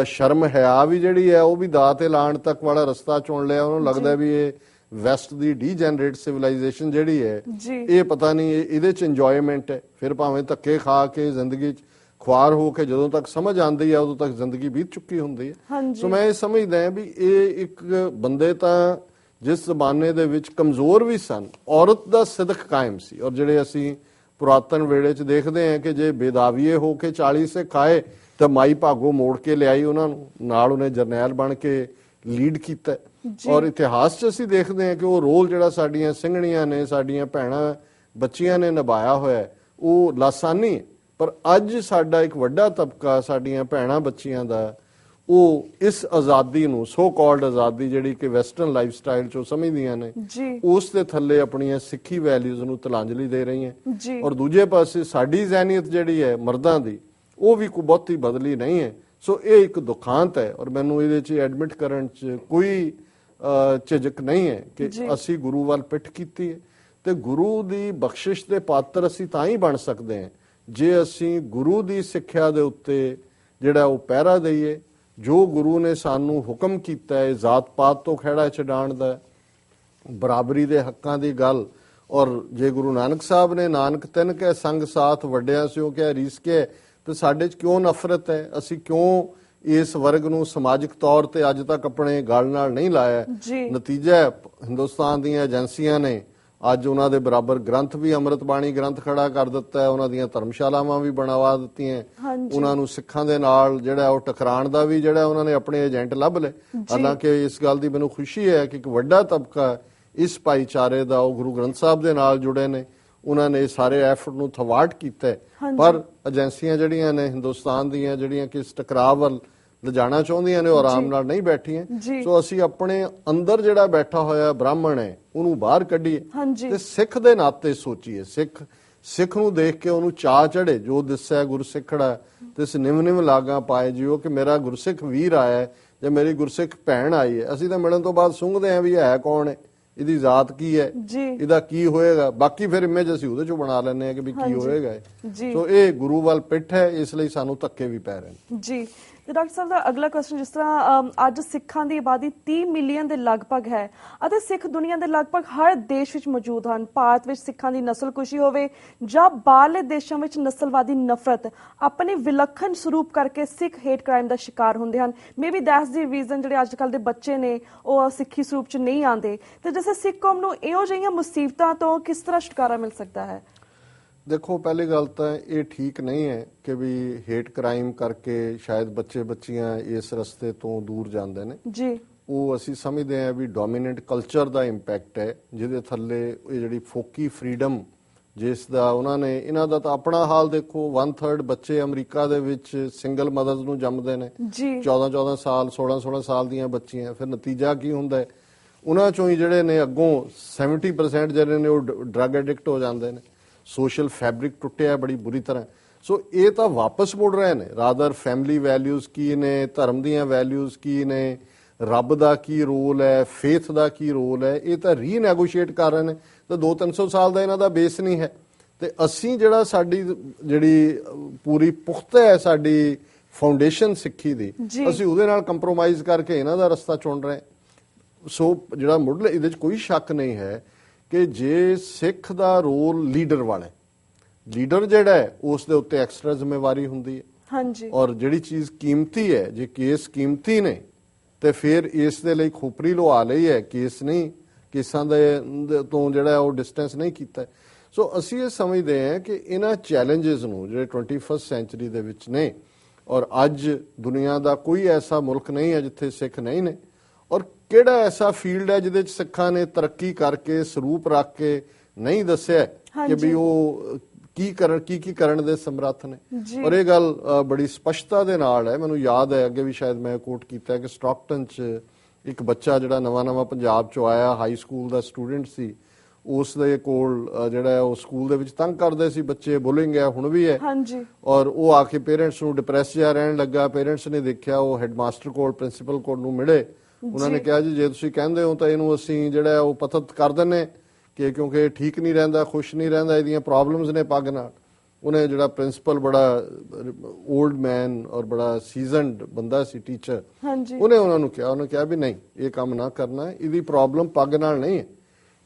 ਸ਼ਰਮ ਹਿਆ ਵੀ ਜਿਹੜੀ ਹੈ ਉਹ ਵੀ ਦਾਅ ਤੇ ਲਾਉਣ ਤੱਕ ਵਾਲਾ ਰਸਤਾ ਚੁਣ ਲਿਆ। ਉਹਨੂੰ ਲੱਗਦਾ ਵੀ ਇਹ ਵੈਸਟ ਦੀ ਡੀਜਨਰੇਟ ਸਿਵਲਾਈਜੇਸ਼ਨ ਜਿਹੜੀ ਹੈ ਇਹ ਪਤਾ ਨਹੀਂ ਇਹਦੇ 'ਚ ਇੰਜੋਇਮੈਂਟ ਹੈ। ਫਿਰ ਭਾਵੇਂ ਧੱਕੇ ਖਾ ਕੇ ਜ਼ਿੰਦਗੀ 'ਚ ਖੁਆਰ ਹੋ ਕੇ ਜਦੋਂ ਤੱਕ ਸਮਝ ਆਉਂਦੀ ਹੈ ਉਦੋਂ ਤੱਕ ਜ਼ਿੰਦਗੀ ਬੀਤ ਚੁੱਕੀ ਹੁੰਦੀ ਹੈ। ਸੋ ਮੈਂ ਇਹ ਸਮਝਦਾ ਵੀ ਇਹ ਇੱਕ ਬੰਦੇ ਤਾਂ ਜਿਸ ਜ਼ਮਾਨੇ ਦੇ ਵਿੱਚ ਕਮਜ਼ੋਰ ਵੀ ਸਨ, ਔਰਤ ਦਾ ਸਿਦਕ ਕਾਇਮ ਸੀ। ਔਰ ਜਿਹੜੇ ਅਸੀਂ ਪੁਰਾਤਨ ਵੇਲੇ 'ਚ ਦੇਖਦੇ ਹਾਂ ਕਿ ਜੇ ਬੇਦਾਵੀਏ ਹੋ ਕੇ 40 ਸਿੱਖ ਆਏ ਤਾਂ ਮਾਈ ਭਾਗੋ ਮੋੜ ਕੇ ਲਿਆਈ ਉਹਨਾਂ ਨੂੰ, ਨਾਲ ਉਹਨੇ ਜਰਨੈਲ ਬਣ ਕੇ ਲੀਡ ਕੀਤਾ। ਔਰ ਇਤਿਹਾਸ 'ਚ ਅਸੀਂ ਦੇਖਦੇ ਹਾਂ ਕਿ ਉਹ ਰੋਲ ਜਿਹੜਾ ਸਾਡੀਆਂ ਸਿੰਘਣੀਆਂ ਨੇ, ਸਾਡੀਆਂ ਭੈਣਾਂ ਬੱਚੀਆਂ ਨੇ ਨਿਭਾਇਆ ਹੋਇਆ ਉਹ ਲਾਸਾਨੀ ਹੈ। ਪਰ ਅੱਜ ਸਾਡਾ ਇੱਕ ਵੱਡਾ ਤਬਕਾ ਸਾਡੀਆਂ ਭੈਣਾਂ ਬੱਚੀਆਂ ਦਾ ਉਹ ਇਸ ਆਜ਼ਾਦੀ ਨੂੰ, ਸੋ ਕਾਲਡ ਆਜ਼ਾਦੀ ਜਿਹੜੀ ਕਿ ਵੈਸਟਰਨ ਲਾਈਫ ਸਟਾਈਲ 'ਚੋਂ ਸਮਝਦੀਆਂ ਨੇ, ਉਸ ਦੇ ਥੱਲੇ ਆਪਣੀਆਂ ਸਿੱਖੀ ਵੈਲਿਊਜ਼ ਨੂੰ ਤਲਾਂਜਲੀ ਦੇ ਰਹੀਆਂ। ਔਰ ਦੂਜੇ ਪਾਸੇ ਸਾਡੀ ਜ਼ਹਿਨੀਅਤ ਜਿਹੜੀ ਹੈ ਮਰਦਾਂ ਦੀ, ਉਹ ਵੀ ਕੋਈ ਬਹੁਤੀ ਬਦਲੀ ਨਹੀਂ ਹੈ। ਸੋ ਇਹ ਇੱਕ ਦੁਖਾਂਤ ਹੈ ਔਰ ਮੈਨੂੰ ਇਹਦੇ 'ਚ ਐਡਮਿਟ ਕਰਨ 'ਚ ਕੋਈ ਝਿਜਕ ਨਹੀਂ ਹੈ ਕਿ ਅਸੀਂ ਗੁਰੂ ਵੱਲ ਪਿੱਠ ਕੀਤੀ ਹੈ। ਤੇ ਗੁਰੂ ਦੀ ਬਖਸ਼ਿਸ਼ ਦੇ ਪਾਤਰ ਅਸੀਂ ਤਾਂ ਹੀ ਬਣ ਸਕਦੇ ਹਾਂ ਜੇ ਅਸੀਂ ਗੁਰੂ ਦੀ ਸਿੱਖਿਆ ਦੇ ਉੱਤੇ ਜਿਹੜਾ ਉਹ ਪਹਿਰਾ ਦਈਏ। ਜੋ ਗੁਰੂ ਨੇ ਸਾਨੂੰ ਹੁਕਮ ਕੀਤਾ ਹੈ ਜ਼ਾਤ ਪਾਤ ਤੋਂ ਖਹਿੜਾ ਛਡਾਉਣ ਦਾ, ਬਰਾਬਰੀ ਦੇ ਹੱਕਾਂ ਦੀ ਗੱਲ, ਔਰ ਜੇ ਗੁਰੂ ਨਾਨਕ ਸਾਹਿਬ ਨੇ ਨਾਨਕ ਤਿੰਨ ਕੇ ਸੰਗ ਸਾਥ ਵੱਡਿਆ ਸਿਓ ਕਿਆ ਰੀਸ ਕੇ, ਤੇ ਸਾਡੇ 'ਚ ਕਿਉਂ ਨਫ਼ਰਤ ਹੈ? ਅਸੀਂ ਕਿਉਂ ਇਸ ਵਰਗ ਨੂੰ ਸਮਾਜਿਕ ਤੌਰ ਤੇ ਅੱਜ ਤੱਕ ਆਪਣੇ ਗਲ ਨਾਲ ਨਹੀਂ ਲਾਇਆ? ਨਤੀਜਾ ਹਿੰਦੁਸਤਾਨ ਦੀਆਂ ਏਜੰਸੀਆਂ ਨੇ ਅੱਜ ਉਹਨਾਂ ਦੇ ਬਰਾਬਰ ਗ੍ਰੰਥ ਵੀ ਅੰਮ੍ਰਿਤ ਬਾਣੀ ਗ੍ਰੰਥ ਖੜਾ ਕਰ ਦਿੱਤਾ ਹੈ, ਉਹਨਾਂ ਦੀਆਂ ਧਰਮਸ਼ਾਲਾਵਾਂ ਵੀ ਬਣਵਾ ਦਿੱਤੀਆਂ, ਉਹਨਾਂ ਨੂੰ ਸਿੱਖਾਂ ਦੇ ਨਾਲ ਜਿਹੜਾ ਉਹ ਟਕਰਾਉਣ ਦਾ ਵੀ ਜਿਹੜਾ ਉਹਨਾਂ ਨੇ ਆਪਣੇ ਏਜੰਟ ਲੱਭ ਲਏ। ਹਾਲਾਂਕਿ ਇਸ ਗੱਲ ਦੀ ਮੈਨੂੰ ਖੁਸ਼ੀ ਹੈ ਕਿ ਇੱਕ ਵੱਡਾ ਤਬਕਾ ਇਸ ਭਾਈਚਾਰੇ ਦਾ ਉਹ ਗੁਰੂ ਗ੍ਰੰਥ ਸਾਹਿਬ ਦੇ ਨਾਲ ਜੁੜੇ ਨੇ, ਉਹਨਾਂ ਨੇ ਸਾਰੇ ਐਫਰਟ ਨੂੰ ਥਵਾਟ ਕੀਤਾ। ਪਰ ਏਜੰਸੀਆਂ ਜਿਹੜੀਆਂ ਨੇ ਹਿੰਦੁਸਤਾਨ ਦੀਆਂ, ਜਿਹੜੀਆਂ ਕਿ ਇਸ ਟਕਰਾਅ ਵੱਲ ਲਿਜਾਣਾ ਚਾਹੁੰਦੀਆਂ ਨੇ ਉਹ ਆਰਾਮ ਨਾਲ ਨਹੀਂ ਬੈਠੀਆਂ। ਸੋ ਅਸੀਂ ਆਪਣੇ ਅੰਦਰ ਜਿਹੜਾ ਬੈਠਾ ਹੋਇਆ ਬ੍ਰਾਹਮਣ ਹੈ ਉਹਨੂੰ ਬਾਹਰ ਕੱਢੀਏ ਤੇ ਸਿੱਖ ਦੇ ਨਾਤੇ ਸੋਚੀਏ। ਸਿੱਖ ਨੂੰ ਦੇਖ ਕੇ ਉਹਨੂੰ ਚਾਅ ਚੜੇ, ਜੋ ਦਿਸਿਆ ਗੁਰਸਿੱਖੜਾ ਤੇ ਇਸ ਨਿਮ ਲਾਗਾਂ ਪਾਏ ਜਿਉ ਕਿ ਮੇਰਾ ਗੁਰਸਿੱਖ ਵੀਰ ਆਇਆ ਜਾਂ ਮੇਰੀ ਗੁਰਸਿੱਖ ਭੈਣ ਆਈ ਹੈ। ਅਸੀਂ ਤਾਂ ਮਿਲਣ ਤੋਂ ਬਾਅਦ ਸੁੰਘਦੇ ਆਂ ਵੀ ਹੈ ਕੌਣ ਹੈ, ਇਹਦੀ ਜ਼ਾਤ ਕੀ ਹੈ, ਇਹਦਾ ਕੀ ਹੋਏਗਾ, ਬਾਕੀ ਫਿਰ ਇਮੇਜ ਅਸੀਂ ਉਹਦੇ ਚੋਂ ਬਣਾ ਲੈਂਦੇ ਹਾਂ ਕਿ ਵੀ ਕੀ ਹੋਏਗਾ। ਸੋ ਇਹ ਗੁਰੂ ਵੱਲ ਪਿੱਠ ਹੈ, ਇਸ ਲਈ ਸਾਨੂੰ ਧੱਕੇ ਵੀ ਪੈ ਰਹੇ ਨੇ। ਜੀ ਤੇ ਡਾਕਟਰ ਸਾਹਿਬ ਦਾ ਅਗਲਾ ਕੁਐਸਚਨ, ਜਿਸ ਤਰ੍ਹਾਂ ਅੱਜ ਸਿੱਖਾਂ ਦੀ ਆਬਾਦੀ 30 ਮਿਲੀਅਨ ਦੇ ਲਗਭਗ ਹੈ ਅਤੇ ਸਿੱਖ ਦੁਨੀਆ ਦੇ ਲਗਭਗ ਹਰ ਦੇਸ਼ ਵਿੱਚ ਮੌਜੂਦ ਹਨ। ਭਾਰਤ ਵਿੱਚ ਸਿੱਖਾਂ ਦੀ ਨਸਲਕੁਸ਼ੀ ਹੋਵੇ ਜਾਂ ਬਾਹਰਲੇ ਦੇਸ਼ਾਂ ਵਿੱਚ ਨਸਲਵਾਦੀ ਨਫ਼ਰਤ ਆਪਣੇ ਵਿਲੱਖਣ ਸਰੂਪ ਕਰਕੇ ਸਿੱਖ ਹੇਟ ਕ੍ਰਾਈਮ ਦਾ ਸ਼ਿਕਾਰ ਹੁੰਦੇ ਹਨ। ਮੇਬੀ ਦੈਟਸ ਦੀ ਰੀਜ਼ਨ ਜਿਹੜੇ ਅੱਜ ਕੱਲ੍ਹ ਦੇ ਬੱਚੇ ਨੇ ਉਹ ਸਿੱਖੀ ਸਰੂਪ 'ਚ ਨਹੀਂ ਆਉਂਦੇ। ਤੇ ਜਿਵੇਂ ਸਿੱਖ ਕੌਮ ਨੂੰ ਇਹੋ ਜਿਹੀਆਂ ਮੁਸੀਬਤਾਂ ਤੋਂ ਕਿਸ ਤਰ੍ਹਾਂ ਛੁਟਕਾਰਾ ਮਿਲ ਸਕਦਾ ਹੈ? ਦੇਖੋ, ਪਹਿਲੀ ਗੱਲ ਤਾਂ ਇਹ ਠੀਕ ਨਹੀਂ ਹੈ ਕਿ ਵੀ ਹੇਟ ਕ੍ਰਾਈਮ ਕਰਕੇ ਸ਼ਾਇਦ ਬੱਚੇ ਬੱਚੀਆਂ ਇਸ ਰਸਤੇ ਤੋਂ ਦੂਰ ਜਾਂਦੇ ਨੇ ਜੀ। ਉਹ ਅਸੀਂ ਸਮਝਦੇ ਹਾਂ ਵੀ ਡੋਮੀਨੈਂਟ ਕਲਚਰ ਦਾ ਇੰਪੈਕਟ ਹੈ, ਜਿਹਦੇ ਥੱਲੇ ਇਹ ਜਿਹੜੀ ਫੋਕੀ ਫਰੀडम ਜਿਸ ਦਾ ਉਹਨਾਂ ਨੇ, ਇਹਨਾਂ ਦਾ ਤਾਂ ਆਪਣਾ ਹਾਲ ਦੇਖੋ। 1/3 ਬੱਚੇ ਅਮਰੀਕਾ ਦੇ ਵਿੱਚ ਸਿੰਗਲ ਮਦਰਸ ਨੂੰ ਜੰਮਦੇ ਨੇ, 14-14 ਸਾਲ 16-16 ਸਾਲ ਦੀਆਂ ਬੱਚੀਆਂ। ਫਿਰ ਨਤੀਜਾ ਕੀ ਹੁੰਦਾ ਹੈ? ਉਹਨਾਂ ਚੋਂ ਹੀ ਜਿਹੜੇ ਨੇ ਅੱਗੋਂ 70% ਜਿਹੜੇ ਨੇ ਉਹ ਡਰੱਗ ਐਡਿਕਟ ਹੋ ਜਾਂਦੇ ਨੇ। ਸੋਸ਼ਲ ਫੈਬਰਿਕ ਟੁੱਟਿਆ ਬੜੀ ਬੁਰੀ ਤਰ੍ਹਾਂ। ਸੋ ਇਹ ਤਾਂ ਵਾਪਸ ਮੁੜ ਰਹੇ ਨੇ। ਰਾਦਰ ਫੈਮਿਲੀ ਵੈਲਿਊਜ਼ ਕੀ ਨੇ, ਧਰਮ ਦੀਆਂ ਵੈਲਿਊਜ਼ ਕੀ ਨੇ, ਰੱਬ ਦਾ ਕੀ ਰੋਲ ਹੈ, ਫੇਥ ਦਾ ਕੀ ਰੋਲ ਹੈ, ਇਹ ਤਾਂ ਰੀਨੈਗੋਸ਼ੀਏਟ ਕਰ ਰਹੇ ਨੇ। ਤਾਂ 200-300 ਸਾਲ ਦਾ ਇਹਨਾਂ ਦਾ ਬੇਸ ਨਹੀਂ ਹੈ। ਤੇ ਅਸੀਂ ਜਿਹੜਾ ਸਾਡੀ ਜਿਹੜੀ ਪੂਰੀ ਪੁਖਤਾ ਹੈ ਸਾਡੀ ਫਾਊਂਡੇਸ਼ਨ ਸਿੱਖੀ ਦੀ, ਅਸੀਂ ਉਹਦੇ ਨਾਲ ਕੰਪਰੋਮਾਈਜ਼ ਕਰਕੇ ਇਹਨਾਂ ਦਾ ਰਸਤਾ ਚੁਣ ਰਹੇ। ਸੋ ਜਿਹੜਾ ਮੁੱਢਲੇ ਇਹਦੇ 'ਚ ਕੋਈ ਸ਼ੱਕ ਨਹੀਂ ਹੈ ਕਿ ਜੇ ਸਿੱਖ ਦਾ ਰੋਲ ਲੀਡਰ ਵਾਲਾ, ਲੀਡਰ ਜਿਹੜਾ ਹੈ ਉਸ ਦੇ ਉੱਤੇ ਐਕਸਟਰਾ ਜ਼ਿੰਮੇਵਾਰੀ ਹੁੰਦੀ ਹੈ। ਹਾਂਜੀ। ਔਰ ਜਿਹੜੀ ਚੀਜ਼ ਕੀਮਤੀ ਹੈ, ਜੇ ਕੇਸ ਕੀਮਤੀ ਨੇ ਤੇ ਫਿਰ ਇਸ ਦੇ ਲਈ ਖੋਪਰੀ ਲਵਾ ਲਈ ਹੈ, ਕੇਸ ਨਹੀਂ, ਕੇਸਾਂ ਦੇ ਤੋਂ ਜਿਹੜਾ ਉਹ ਡਿਸਟੈਂਸ ਨਹੀਂ ਕੀਤਾ। ਸੋ ਅਸੀਂ ਇਹ ਸਮਝਦੇ ਹਾਂ ਕਿ ਇਹਨਾਂ ਚੈਲੰਜਸ ਨੂੰ ਜਿਹੜੇ 21st ਸੈਂਚਰੀ ਦੇ ਵਿੱਚ ਨੇ, ਔਰ ਅੱਜ ਦੁਨੀਆ ਦਾ ਕੋਈ ਐਸਾ ਮੁਲਕ ਨਹੀਂ ਹੈ ਜਿੱਥੇ ਸਿੱਖ ਨਹੀਂ ਨੇ, ਔਰ ਕਿਹੜਾ ਐਸਾ ਫੀਲਡ ਹੈ ਜਿਹਦੇ 'ਚ ਸਿੱਖਾਂ ਨੇ ਤਰੱਕੀ ਕਰਕੇ ਸਰੂਪ ਰੱਖ ਕੇ ਨਹੀਂ ਦੱਸਿਆ ਕਿ ਵੀ ਉਹ ਕੀ ਕਰਨ ਦੇ ਸਮਰੱਥ ਨੇ। ਔਰ ਇਹ ਗੱਲ ਬੜੀ ਸਪਸ਼ਟਤਾ ਦੇ ਨਾਲ ਹੈ, ਮੈਨੂੰ ਯਾਦ ਹੈ ਅੱਗੇ ਵੀ ਸ਼ਾਇਦ ਮੈਂ ਕੋਟ ਕੀਤਾ ਕਿ ਸਟਾਕਟਨ 'ਚ ਇੱਕ ਬੱਚਾ ਜਿਹੜਾ ਨਵਾਂ ਪੰਜਾਬ 'ਚੋਂ ਆਇਆ, ਹਾਈ ਸਕੂਲ ਦਾ ਸਟੂਡੈਂਟ ਸੀ, ਉਸ ਦੇ ਕੋਲ ਜਿਹੜਾ ਉਹ ਸਕੂਲ ਦੇ ਵਿੱਚ ਤੰਗ ਕਰਦੇ ਸੀ ਬੱਚੇ, ਬੁਲਿੰਗ ਹੈ ਹੁਣ ਵੀ ਹੈ। ਔਰ ਉਹ ਆ ਕੇ ਪੇਰੈਂਟਸ ਨੂੰ ਡਿਪਰੈਸ ਜਿਹਾ ਰਹਿਣ ਲੱਗਾ। ਪੇਰੈਂਟਸ ਨੇ ਦੇਖਿਆ, ਉਹ ਹੈਡਮਾਸਟਰ ਕੋਲ, ਪ੍ਰਿੰਸੀਪਲ ਕੋਲ ਨੂੰ ਮਿਲੇ। ਉਹਨਾਂ ਨੇ ਕਿਹਾ ਜੀ ਜੇ ਤੁਸੀਂ ਕਹਿੰਦੇ ਹੋ ਤਾਂ ਇਹਨੂੰ ਅਸੀਂ ਜਿਹੜਾ ਉਹ ਪਤਤ ਕਰ ਦਿੰਨੇ ਕਿ ਕਿਉਂਕਿ ਇਹ ਠੀਕ ਨਹੀਂ ਰਹਿੰਦਾ, ਖੁਸ਼ ਨਹੀਂ ਰਹਿੰਦਾ, ਇਹਦੀਆਂ ਪ੍ਰੋਬਲਮਸ ਨੇ ਪੱਗ ਨਾਲ। ਉਹਨੇ ਜਿਹੜਾ ਪ੍ਰਿੰਸੀਪਲ ਬੜਾ ਓਲਡ ਮੈਨ ਔਰ ਬੜਾ ਸੀਜ਼ਨਡ ਬੰਦਾ ਸੀ, ਟੀਚਰ, ਉਹਨੇ ਉਹਨਾਂ ਨੂੰ ਕਿਹਾ ਵੀ ਨਹੀਂ, ਇਹ ਕੰਮ ਨਾ ਕਰਨਾ, ਇਹਦੀ ਪ੍ਰੋਬਲਮ ਪੱਗ ਨਾਲ ਨਹੀਂ ਹੈ,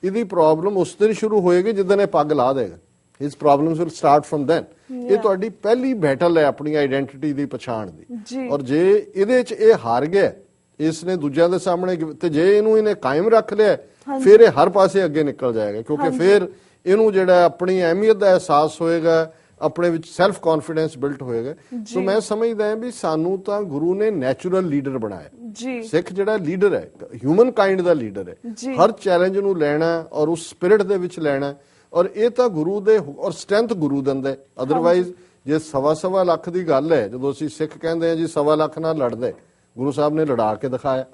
ਇਹਦੀ ਪ੍ਰੋਬਲਮ ਉਸ ਦਿਨ ਸ਼ੁਰੂ ਹੋਏਗੀ ਜਿੱਦਣ ਇਹ ਪੱਗ ਲਾ ਦੇਗਾ। His problems will start from then. ਇਹ ਤੁਹਾਡੀ ਪਹਿਲੀ ਬੈਟਲ ਹੈ ਆਪਣੀ ਆਈਡੈਂਟੀਟੀ ਦੀ ਪਛਾਣ ਦੀ। ਔਰ ਜੇ ਇਹਦੇ 'ਚ ਇਹ ਹਾਰ ਗਿਆ, ਇਸ ਨੇ ਦੂਜਿਆਂ ਦੇ ਸਾਹਮਣੇ, ਤੇ ਜੇ ਇਹਨੇ ਕਾਇਮ ਰੱਖ ਲਿਆ, ਫਿਰ ਇਹ ਹਰ ਪਾਸੇ ਅੱਗੇ ਨਿਕਲ ਜਾਏਗਾ, ਕਿਉਂਕਿ ਫਿਰ ਇਹਨੂੰ ਜਿਹੜਾ ਆਪਣੀ ਅਹਿਮੀਅਤ ਦਾ ਅਹਿਸਾਸ ਹੋਏਗਾ, ਆਪਣੇ ਵਿੱਚ ਸੈਲਫ ਕੌਨਫੀਡੈਂਸ ਬਿਲਟ ਹੋਏਗਾ। ਸੋ ਮੈਂ ਸਮਝਦਾ ਹਾਂ ਵੀ ਸਾਨੂੰ ਤਾਂ ਗੁਰੂ ਨੇ ਨੈਚੁਰਲ ਲੀਡਰ ਬਣਾਇਆ। ਸਿੱਖ ਜਿਹੜਾ ਲੀਡਰ ਹੈ, ਹਿਊਮਨ ਕਾਈਂਡ ਦਾ ਲੀਡਰ ਹੈ, ਹਰ ਚੈਲੰਜ ਨੂੰ ਲੈਣਾ ਔਰ ਉਸ ਸਪਿਰਿਟ ਦੇ ਵਿੱਚ ਲੈਣਾ। ਔਰ ਇਹ ਤਾਂ ਗੁਰੂ ਦੇ ਔਰ ਸਟਰੈਂਥ ਗੁਰੂ ਦਿੰਦਾ। ਅਦਰਵਾਈਜ਼ ਜੇ 1.25 ਲੱਖ ਦੀ ਗੱਲ ਹੈ, ਜਦੋਂ ਅਸੀਂ ਸਿੱਖ ਕਹਿੰਦੇ ਹਾਂ ਜੀ 1.25 ਲੱਖ ਨਾਲ ਲੜਦੇ, ਗੁਰੂ ਸਾਹਿਬ ਨੇ ਲੜਾ ਕੇ ਦਿਖਾਇਆ।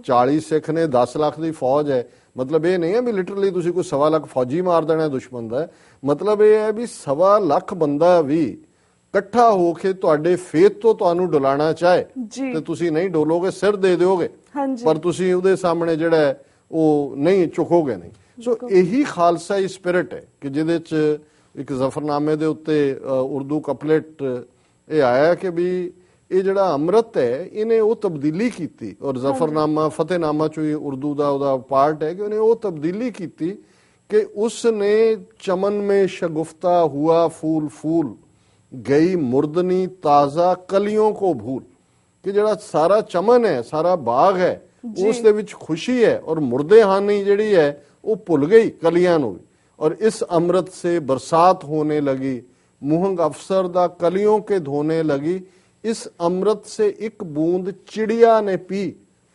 40 ਸਿੱਖ ਨੇ, 10 ਲੱਖ ਦੀ ਫੌਜ ਹੈ। ਮਤਲਬ ਇਹ ਨਹੀਂ ਹੈ ਵੀ ਲਿਟਰਲੀ ਤੁਸੀਂ ਕੋਈ 1.25 ਲੱਖ ਫੌਜੀ ਮਾਰ ਦੇਣਾ ਦੁਸ਼ਮਣ ਦਾ। ਮਤਲਬ ਇਹ ਹੈ ਵੀ 1.25 ਲੱਖ ਬੰਦਾ ਵੀ ਇਕੱਠਾ ਹੋ ਕੇ ਤੁਹਾਡੇ ਫੇਥ ਤੋਂ ਤੁਹਾਨੂੰ ਡੁਲਾਣਾ ਚਾਹੇ ਤੇ ਤੁਸੀਂ ਨਹੀਂ ਡੋਲੋਗੇ, ਸਿਰ ਦੇ ਦਿਓਗੇ, ਪਰ ਤੁਸੀਂ ਉਹਦੇ ਸਾਹਮਣੇ ਜਿਹੜਾ ਉਹ ਨਹੀਂ ਝੁਕੋਗੇ ਨਹੀਂ। ਸੋ ਇਹੀ ਖਾਲਸਾਈ ਸਪਿਰਿਟ ਹੈ ਕਿ ਜਿਹਦੇ 'ਚ ਇੱਕ ਜ਼ਫਰਨਾਮੇ ਦੇ ਉੱਤੇ ਉਰਦੂ ਕਪਲੇਟ ਇਹ ਆਇਆ ਕਿ ਵੀ ਇਹ ਜਿਹੜਾ ਅੰਮ੍ਰਿਤ ਹੈ ਇਹਨੇ ਉਹ ਤਬਦੀਲੀ ਕੀਤੀ। ਔਰ ਜ਼ਫਰਨਾਮਾ ਫਤਿਹਨਾਮਾ ਚੋਂ ਹੀ ਉਰਦੂ ਦਾ ਉਹਦਾ ਪਾਰਟ ਹੈ ਕਿ ਉਹਨੇ ਉਹ ਤਬਦੀਲੀ ਕੀਤੀ ਕਿ ਉਸਨੇ ਚਮਨ में शगुफ्ता हुआ फूल फूल गई मुर्दनी ताज़ा कलियों को भूल। कि ਜਿਹੜਾ ਸਾਰਾ ਚਮਨ ਹੈ, ਸਾਰਾ ਬਾਗ ਹੈ, ਉਸ ਦੇ ਵਿੱਚ ਖੁਸ਼ੀ ਹੈ ਔਰ ਮੁਰਦੇ ਹਾਨੀ ਜਿਹੜੀ ਹੈ ਉਹ ਭੁੱਲ ਗਈ ਕਲੀਆਂ ਨੂੰ ਵੀ। और इस अमृत से बरसात होने लगी, मुहंग अफसर दा कलियों के धोने लगी। इस अमृत से एक बूंद चिड़िया ने पी,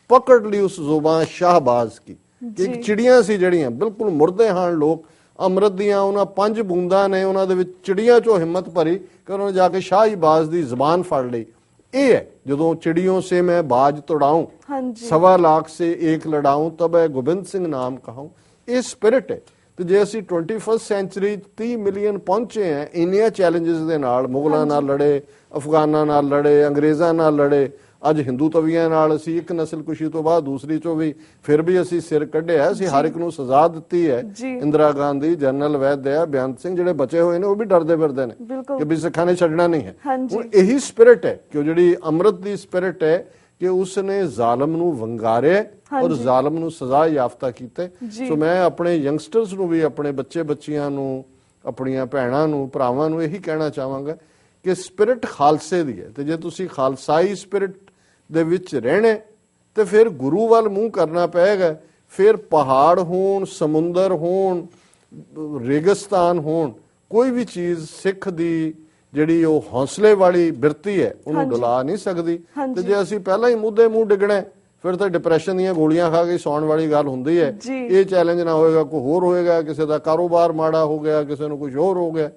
पकड़ ली उस जुबान शाहबाज की। ਇੱਕ ਚਿੜੀਆਂ ਸੀ ਜਿਹੜੀਆਂ ਬਿਲਕੁਲ ਮੁਰਦੇ ਹਨ ਲੋਕ, ਅੰਮ੍ਰਿਤ ਦੀਆਂ ਉਹਨਾਂ 5 ਬੂੰਦਾਂ ਨੇ ਉਹਨਾਂ ਦੇ ਵਿੱਚ ਚਿੜੀਆਂ ਚੋਂ ਹਿੰਮਤ ਭਰੀ ਕਿ ਉਹਨਾਂ ਨੇ ਜਾ ਕੇ ਸ਼ਾਹੀ ਬਾਜ਼ ਦੀ ਜ਼ਬਾਨ ਫੜ ਲਈ। ਇਹ ਹੈ ਜਦੋਂ ਚਿੜੀਆਂ ਸੇ ਮੈਂ ਬਾਜ ਤੋੜਾऊं, 1.25 लाख से एक लड़ाऊं, तब है गोबिंद सिंह नाम कहूं। ਇਹ ਸਪਿਰਿਟ ਹੈ। ਤੇ ਜੇ ਅਸੀਂ 21st ਸੈਂਚੁਰੀ 30 ਮਿਲੀਅਨ ਪਹੁੰਚੇ ਆ ਇੰਨੀਆਂ ਚੈਲੰਜਸ ਦੇ ਨਾਲ, ਮੁਗਲਾਂ ਨਾਲ ਲੜੇ, ਅਫਗਾਨਾਂ ਨਾਲ ਲੜੇ, ਅੰਗਰੇਜ਼ਾਂ ਨਾਲ ਲੜੇ, ਅੱਜ ਹਿੰਦੂ ਤਵੀਆਂ ਨਾਲ ਅਸੀਂ ਇੱਕ ਨਸਲਕੁਸ਼ੀ ਤੋਂ ਬਾਅਦ ਦੂਸਰੀ ਚੋਂ ਵੀ ਫਿਰ ਵੀ ਅਸੀਂ ਸਿਰ ਕੱਢਿਆ। ਅਸੀਂ ਹਰ ਇੱਕ ਨੂੰ ਸਜ਼ਾ ਦਿੱਤੀ ਹੈ। ਇੰਦਰਾ ਗਾਂਧੀ, ਜਨਰਲ ਵੈਦਿਆ, ਬੇਅੰਤ ਸਿੰਘ ਜਿਹੜੇ ਬਚੇ ਹੋਏ ਨੇ ਉਹ ਵੀ ਡਰਦੇ ਫਿਰਦੇ ਨੇ ਕਿ ਵੀ ਸਿੱਖਾਂ ਨੇ ਛੱਡਣਾ ਨਹੀਂ ਹੈ। ਹੁਣ ਇਹੀ ਸਪਿਰਿਟ ਹੈ ਕਿ ਜਿਹੜੀ ਅੰਮ੍ਰਿਤ ਦੀ ਸਪਿਰਿਟ ਹੈ ਕਿ ਉਸਨੇ ਜ਼ਾਲਮ ਨੂੰ ਵੰਗਾਰਿਆ ਔਰ ਜ਼ਾਲਮ ਨੂੰ ਸਜ਼ਾ ਯਾਫਤਾ ਕੀਤੇ। ਸੋ ਮੈਂ ਆਪਣੇ ਯੰਗਸਟਰਸ ਨੂੰ ਵੀ, ਆਪਣੇ ਬੱਚੇ ਬੱਚੀਆਂ ਨੂੰ, ਆਪਣੀਆਂ ਭੈਣਾਂ ਨੂੰ, ਭਰਾਵਾਂ ਨੂੰ ਇਹੀ ਕਹਿਣਾ ਚਾਹਾਂਗਾ ਕਿ ਸਪਿਰਿਟ ਖਾਲਸੇ ਦੀ ਹੈ। ਤੇ ਜੇ ਤੁਸੀਂ ਖਾਲਸਾਈ ਸਪਿਰਿਟ ਦੇ ਵਿੱਚ ਰਹਿਣੇ ਤੇ ਫਿਰ ਗੁਰੂ ਵੱਲ ਮੂੰਹ ਕਰਨਾ ਪਏਗਾ। ਫਿਰ ਪਹਾੜ ਹੋਣ, ਸਮੁੰਦਰ ਹੋਣ, ਰੇਗਿਸਤਾਨ ਹੋਣ, ਕੋਈ ਵੀ ਚੀਜ਼ ਸਿੱਖ ਦੀ ਜਿਹੜੀ ਉਹ ਹੌਸਲੇ ਵਾਲੀ ਬਿਰਤੀ ਹੈ ਉਹਨੂੰ ਡੁਲਾ ਨਹੀਂ ਸਕਦੀ। ਤੇ ਜੇ ਅਸੀਂ ਪਹਿਲਾਂ ਹੀ ਮੁੱਦੇ ਮੂੰਹ ਡਿੱਗਣਾ ਫਿਰ ਤਾਂ ਡਿਪਰੈਸ਼ਨ ਦੀਆਂ ਗੋਲੀਆਂ ਖਾ ਕੇ ਸੌਣ ਵਾਲੀ ਗੱਲ ਹੁੰਦੀ ਹੈ। ਇਹ ਚੈਲੰਜ ਨਾ ਹੋਏਗਾ ਕੋਈ ਹੋਰ ਹੋਏਗਾ, ਕਿਸੇ ਦਾ ਕਾਰੋਬਾਰ ਮਾੜਾ ਹੋ ਗਿਆ, ਕਿਸੇ ਨੂੰ ਕੁਝ ਹੋਰ ਹੋ ਗਿਆ।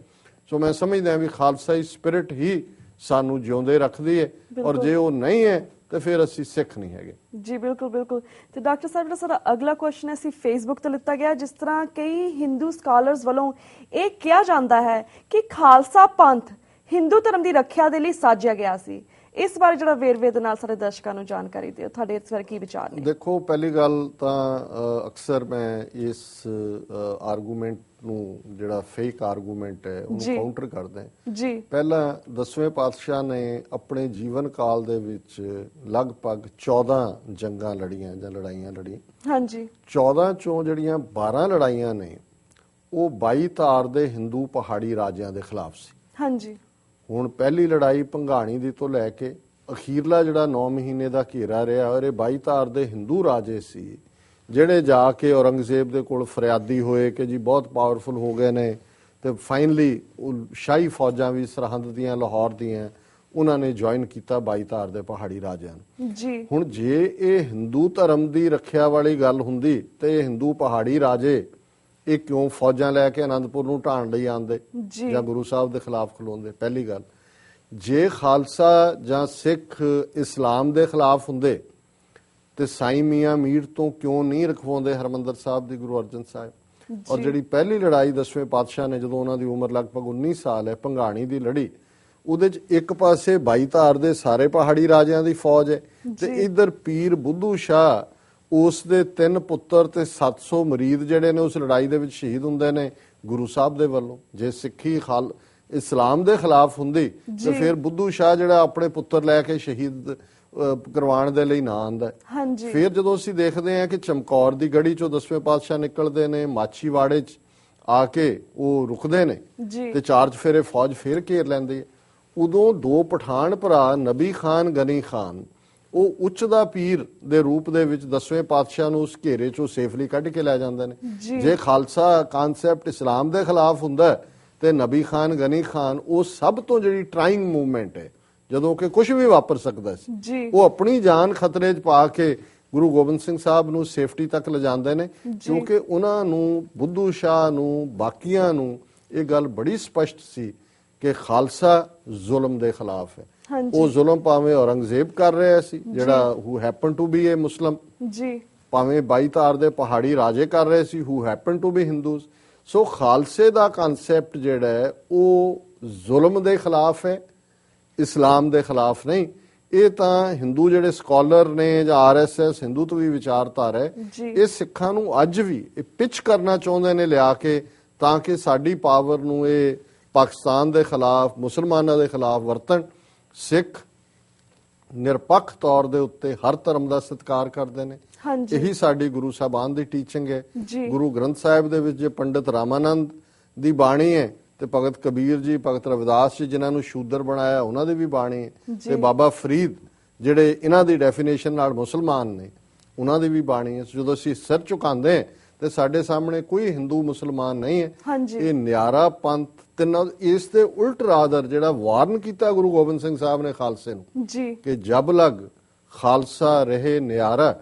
ਸੋ ਮੈਂ ਸਮਝਦਾ ਵੀ ਖਾਲਸਾਈ ਸਪਿਰਿਟ ਹੀ ਸਾਨੂੰ ਜਿਉਂਦੇ ਰੱਖਦੀ ਹੈ ਔਰ ਜੇ ਉਹ ਨਹੀਂ ਹੈ ਤੇ ਫਿਰ ਅਸੀਂ ਸਿੱਖ ਨਹੀਂ ਹੈਗੇ। ਜੀ ਬਿਲਕੁਲ ਬਿਲਕੁਲ। ਤੇ ਡਾਕਟਰ ਸਾਹਿਬ ਜਿਹੜਾ ਸਾਡਾ ਅਗਲਾ ਕੁਐਸਚਨ ਹੈ, ਅਸੀਂ ਫੇਸਬੁੱਕ ਤੋਂ ਲਿੱਤਾ ਗਿਆ। ਜਿਸ ਤਰ੍ਹਾਂ ਕਈ ਹਿੰਦੂ ਸਕਾਲਰਸ ਵੱਲੋਂ ਇਹ ਕਿਹਾ ਜਾਂਦਾ ਹੈ ਕਿ ਖਾਲਸਾ ਪੰਥ ਹਿੰਦੂ ਧਰਮ ਦੀ ਰੱਖਿਆ ਦੇ ਲਈ ਸਾਜਿਆ ਗਿਆ ਸੀ। ਇਸ ਬਾਰੇ ਜਿਹੜਾ ਵੇਰਵੇ ਦੇ ਨਾਲ ਸਾਡੇ ਦਰਸ਼ਕਾਂ ਨੂੰ ਜਾਣਕਾਰੀ ਦਿਓ, ਤੁਹਾਡੇ ਇਸ ਬਾਰੇ ਕੀ ਵਿਚਾਰ ਨੇ? ਦੇਖੋ, ਪਹਿਲੀ ਗੱਲ ਤਾਂ ਅਕਸਰ ਮੈਂ ਇਸ ਆਰਗੂਮੈਂਟ ਨੂੰ, ਜਿਹੜਾ ਫੇਕ ਆਰਗੂਮੈਂਟ ਹੈ, ਉਹਨੂੰ ਕਾਊਂਟਰ ਕਰਦਾ ਜੀ। ਪਹਿਲਾਂ 10ਵੇਂ ਪਾਤਸ਼ਾਹ ਨੇ ਆਪਣੇ ਜੀਵਨ ਕਾਲ ਦੇ ਵਿੱਚ ਲਗਭਗ 14 ਜੰਗਾਂ ਲੜੀਆਂ ਜਾਂ ਲੜਾਈਆਂ ਲੜੀਆਂ। ਹਾਂਜੀ। 14 ਚੋਂ ਜਿਹੜੀਆਂ 12 ਲੜਾਈਆਂ ਨੇ ਉਹ 22 ਧਾਰ ਦੇ ਹਿੰਦੂ ਪਹਾੜੀ ਰਾਜਿਆਂ ਦੇ ਖਿਲਾਫ ਸੀ। ਹਾਂਜੀ। ਹੁਣ ਪਹਿਲੀ ਲੜਾਈ ਭੰਗਾਣੀ ਦੀ ਤੋਂ ਲੈ ਕੇ ਅਖੀਰਲਾ ਜਿਹੜਾ 9 ਮਹੀਨੇ ਦਾ ਘੇਰਾ ਰਿਹਾ, ਔਰ ਇਹ 22 ਧਾਰ ਦੇ ਹਿੰਦੂ ਰਾਜੇ ਸੀ ਜਿਹੜੇ ਜਾ ਕੇ ਔਰੰਗਜ਼ੇਬ ਦੇ ਕੋਲ ਫਰਿਆਦੀ ਹੋਏ ਕਿ ਜੀ ਬਹੁਤ ਪਾਵਰਫੁਲ ਹੋ ਗਏ ਨੇ। ਤੇ ਫਾਈਨਲੀ ਸ਼ਾਹੀ ਫੌਜਾਂ ਵੀ ਸਰਹੰਦ ਦੀਆਂ, ਲਾਹੌਰ ਦੀਆਂ, ਉਹਨਾਂ ਨੇ ਜੁਆਇਨ ਕੀਤਾ 22 ਧਾਰ ਦੇ ਪਹਾੜੀ ਰਾਜਿਆਂ ਨੂੰ ਜੀ। ਹੁਣ ਜੇ ਇਹ ਹਿੰਦੂ ਧਰਮ ਦੀ ਰੱਖਿਆ ਵਾਲੀ ਗੱਲ ਹੁੰਦੀ ਤੇ ਇਹ ਹਿੰਦੂ ਪਹਾੜੀ ਰਾਜੇ ਇਹ ਕਿਉਂ ਫੌਜਾਂ ਲੈ ਕੇ ਆਨੰਦਪੁਰ ਨੂੰ ਢਾਣ ਲਈ ਆਉਂਦੇ ਜਾਂ ਗੁਰੂ ਸਾਹਿਬ ਦੇ ਖਿਲਾਫ ਖਲੋਂਦੇ। ਪਹਿਲੀ ਗੱਲ, ਜੇ ਖਾਲਸਾ ਜਾਂ ਸਿੱਖ ਇਸਲਾਮ ਦੇ ਖਿਲਾਫ ਹੁੰਦੇ ਤੇ ਸਾਈਂ ਮੀਆਂ ਮੀਰ ਤੋਂ ਕਿਉਂ ਨਹੀਂ ਰਖਵਾਉਂਦੇ ਹਰਮੰਦਰ ਸਾਹਿਬ ਦੀ ਗੁਰੂ ਅਰਜਨ ਸਾਹਿਬ। ਔਰ ਜਿਹੜੀ ਪਹਿਲੀ ਲੜਾਈ 10ਵੇਂ ਪਾਤਸ਼ਾਹ ਨੇ, ਜਦੋਂ ਉਹਨਾਂ ਦੀ ਉਮਰ ਲਗਭਗ 19 ਸਾਲ ਹੈ, ਭੰਗਾਣੀ ਦੀ ਲੜੀ, ਉਹਦੇ ਚ ਇੱਕ ਪਾਸੇ 22 ਧਾਰ ਦੇ ਸਾਰੇ ਪਹਾੜੀ ਰਾਜਿਆਂ ਦੀ ਫੌਜ ਹੈ ਤੇ ਇਧਰ ਪੀਰ ਬੁੱਧੂ ਸ਼ਾਹ, ਉਸ ਦੇ 3 ਪੁੱਤਰ ਤੇ 700 ਮਰੀਦ ਜਿਹੜੇ ਨੇ ਉਸ ਲੜਾਈ ਦੇ ਵਿੱਚ ਸ਼ਹੀਦ ਹੁੰਦੇ ਨੇ ਗੁਰੂ ਸਾਹਿਬ ਦੇ ਵੱਲੋਂ। ਜੇ ਸਿੱਖੀ ਇਸਲਾਮ ਦੇ ਖਿਲਾਫ ਹੁੰਦੀ ਤੇ ਫਿਰ ਬੁੱਧੂ ਸ਼ਾਹ ਜਿਹੜਾ ਆਪਣੇ ਪੁੱਤਰ ਲੈ ਕੇ ਸ਼ਹੀਦ ਕਰਵਾਉਣ ਦੇ ਲਈ ਨਾ ਆਂਦਾ। ਫਿਰ ਜਦੋਂ ਅਸੀਂ ਦੇਖਦੇ ਹਾਂ ਕਿ ਚਮਕੌਰ ਦੀ ਗੜੀ ਚੋਂ 10ਵੇਂ ਪਾਤਸ਼ਾਹ ਨਿਕਲਦੇ ਨੇ, ਮਾਛੀਵਾੜੇ ਚ ਆ ਕੇ ਉਹ ਰੁਕਦੇ ਨੇ ਤੇ 4 ਚਫੇਰੇ ਫੌਜ ਫੇਰ ਘੇਰ ਲੈਂਦੀ ਹੈ। ਉਦੋਂ 2 ਪਠਾਨ ਭਰਾ ਨਬੀ ਖਾਨ, ਗਨੀ ਖਾਨ, ਉਹ ਉੱਚ ਦਾ ਪੀਰ ਦੇ ਰੂਪ ਦੇ ਵਿੱਚ 10ਵੇਂ ਪਾਤਸ਼ਾਹ ਨੂੰ ਉਸ ਘੇਰੇ ਚੋਂ ਸੇਫਲੀ ਕੱਢ ਕੇ ਲੈ ਜਾਂਦੇ ਨੇ। ਜੇ ਖਾਲਸਾ ਕਨਸੈਪਟ ਇਸਲਾਮ ਦੇ ਖਿਲਾਫ ਹੁੰਦਾ ਤੇ ਨਬੀ ਖਾਨ, ਗਨੀ ਖਾਨ, ਉਹ ਸਭ ਤੋਂ ਜਿਹੜੀ ਟਰਾਈਂਗ ਮੂਵਮੈਂਟ ਹੈ, ਜਦੋਂ ਕਿ ਕੁਝ ਵੀ ਵਾਪਰ ਸਕਦਾ ਸੀ, ਉਹ ਆਪਣੀ ਜਾਨ ਖਤਰੇ 'ਚ ਪਾ ਕੇ ਗੁਰੂ ਗੋਬਿੰਦ ਸਿੰਘ ਸਾਹਿਬ ਨੂੰ ਸੇਫਟੀ ਤੱਕ ਲਿਜਾਂਦੇ ਨੇ, ਕਿਉਂਕਿ ਉਹਨਾਂ ਨੂੰ, ਬੁੱਧੂ ਸ਼ਾਹ ਨੂੰ, ਬਾਕੀਆਂ ਨੂੰ ਇਹ ਗੱਲ ਬੜੀ ਸਪਸ਼ਟ ਸੀ ਕਿ ਖਾਲਸਾ ਜ਼ੁਲਮ ਦੇ ਖਿਲਾਫ ਹੈ। ਉਹ ਜ਼ੁਲਮ ਭਾਵੇਂ ਔਰੰਗਜ਼ੇਬ ਕਰ ਰਿਹਾ ਸੀ, ਜਿਹੜਾ ਹੂ ਹੈਪਨ ਟੂ ਬੀ ਏ ਮੁਸਲਮ, ਭਾਵੇਂ 22 ਧਾਰ ਦੇ ਪਹਾੜੀ ਰਾਜੇ ਕਰ ਰਹੇ ਸੀ, ਹੂ ਹੈਪਨ ਟੂ ਬੀ ਹਿੰਦੂਜ਼। ਸੋ ਖਾਲਸੇ ਦਾ ਕਨਸੈਪਟ ਜਿਹੜਾ ਹੈ ਉਹ ਜ਼ੁਲਮ ਦੇ ਖਿਲਾਫ ਹੈ, ਇਸਲਾਮ ਦੇ ਖਿਲਾਫ ਨਹੀਂ। ਇਹ ਤਾਂ ਹਿੰਦੂ ਜਿਹੜੇ ਸਕਾਲਰ ਨੇ ਜਾਂ RSS ਹਿੰਦੂਤਵੀ ਵਿਚਾਰਧਾਰਾ ਹੈ, ਇਹ ਸਿੱਖਾਂ ਨੂੰ ਅੱਜ ਵੀ ਇਹ ਪਿਚ ਕਰਨਾ ਚਾਹੁੰਦੇ ਨੇ ਲਿਆ ਕੇ, ਤਾਂ ਕਿ ਸਾਡੀ ਪਾਵਰ ਨੂੰ ਇਹ ਪਾਕਿਸਤਾਨ ਦੇ ਖਿਲਾਫ, ਮੁਸਲਮਾਨਾਂ ਦੇ ਖਿਲਾਫ ਵਰਤਣ। ਸਿੱਖ ਨਿਰਪੱਖ ਤੌਰ ਦੇ ਉੱਤੇ ਹਰ ਧਰਮ ਦਾ ਸਤਿਕਾਰ ਕਰਦੇ ਨੇ। ਇਹੀ ਸਾਡੀ ਗੁਰੂ ਸਾਹਿਬਾਨ ਦੀ ਟੀਚਿੰਗ ਹੈ। ਗੁਰੂ ਗ੍ਰੰਥ ਸਾਹਿਬ ਦੇ ਵਿੱਚ ਜੇ ਪੰਡਿਤ ਰਾਮਾਨੰਦ ਦੀ ਬਾਣੀ ਹੈ ਤੇ ਭਗਤ ਕਬੀਰ ਜੀ, ਭਗਤ ਰਵਿਦਾਸ ਜੀ, ਜਿਨ੍ਹਾਂ ਨੂੰ ਸ਼ੂਦਰ ਬਣਾਇਆ, ਉਹਨਾਂ ਦੀ ਵੀ ਬਾਣੀ ਹੈ, ਤੇ ਬਾਬਾ ਫਰੀਦ ਜਿਹੜੇ ਇਹਨਾਂ ਦੀ ਡੈਫੀਨੇਸ਼ਨ ਨਾਲ ਮੁਸਲਮਾਨ ਨੇ, ਉਹਨਾਂ ਦੀ ਵੀ ਬਾਣੀ ਹੈ। ਜਦੋਂ ਅਸੀਂ ਸਿਰ ਝੁਕਾਉਂਦੇ ਹਾਂ ਤੇ ਸਾਡੇ ਸਾਹਮਣੇ ਕੋਈ ਹਿੰਦੂ ਮੁਸਲਮਾਨ ਨਹੀਂ ਹੈ, ਇਹ ਨਿਆਰਾ ਪੰਥ ਤਿੰਨਾਂ। ਇਸ ਦੇ ਉਲਟ ਰਾਦਰ ਜਿਹੜਾ ਵਾਰਨ ਕੀਤਾ ਗੁਰੂ ਗੋਬਿੰਦ ਸਿੰਘ ਸਾਹਿਬ ਨੇ ਖਾਲਸੇ ਨੂੰ ਕਿ ਜਬ ਲਗ ਖਾਲਸਾ ਰਹੇ ਨਿਆਰਾ,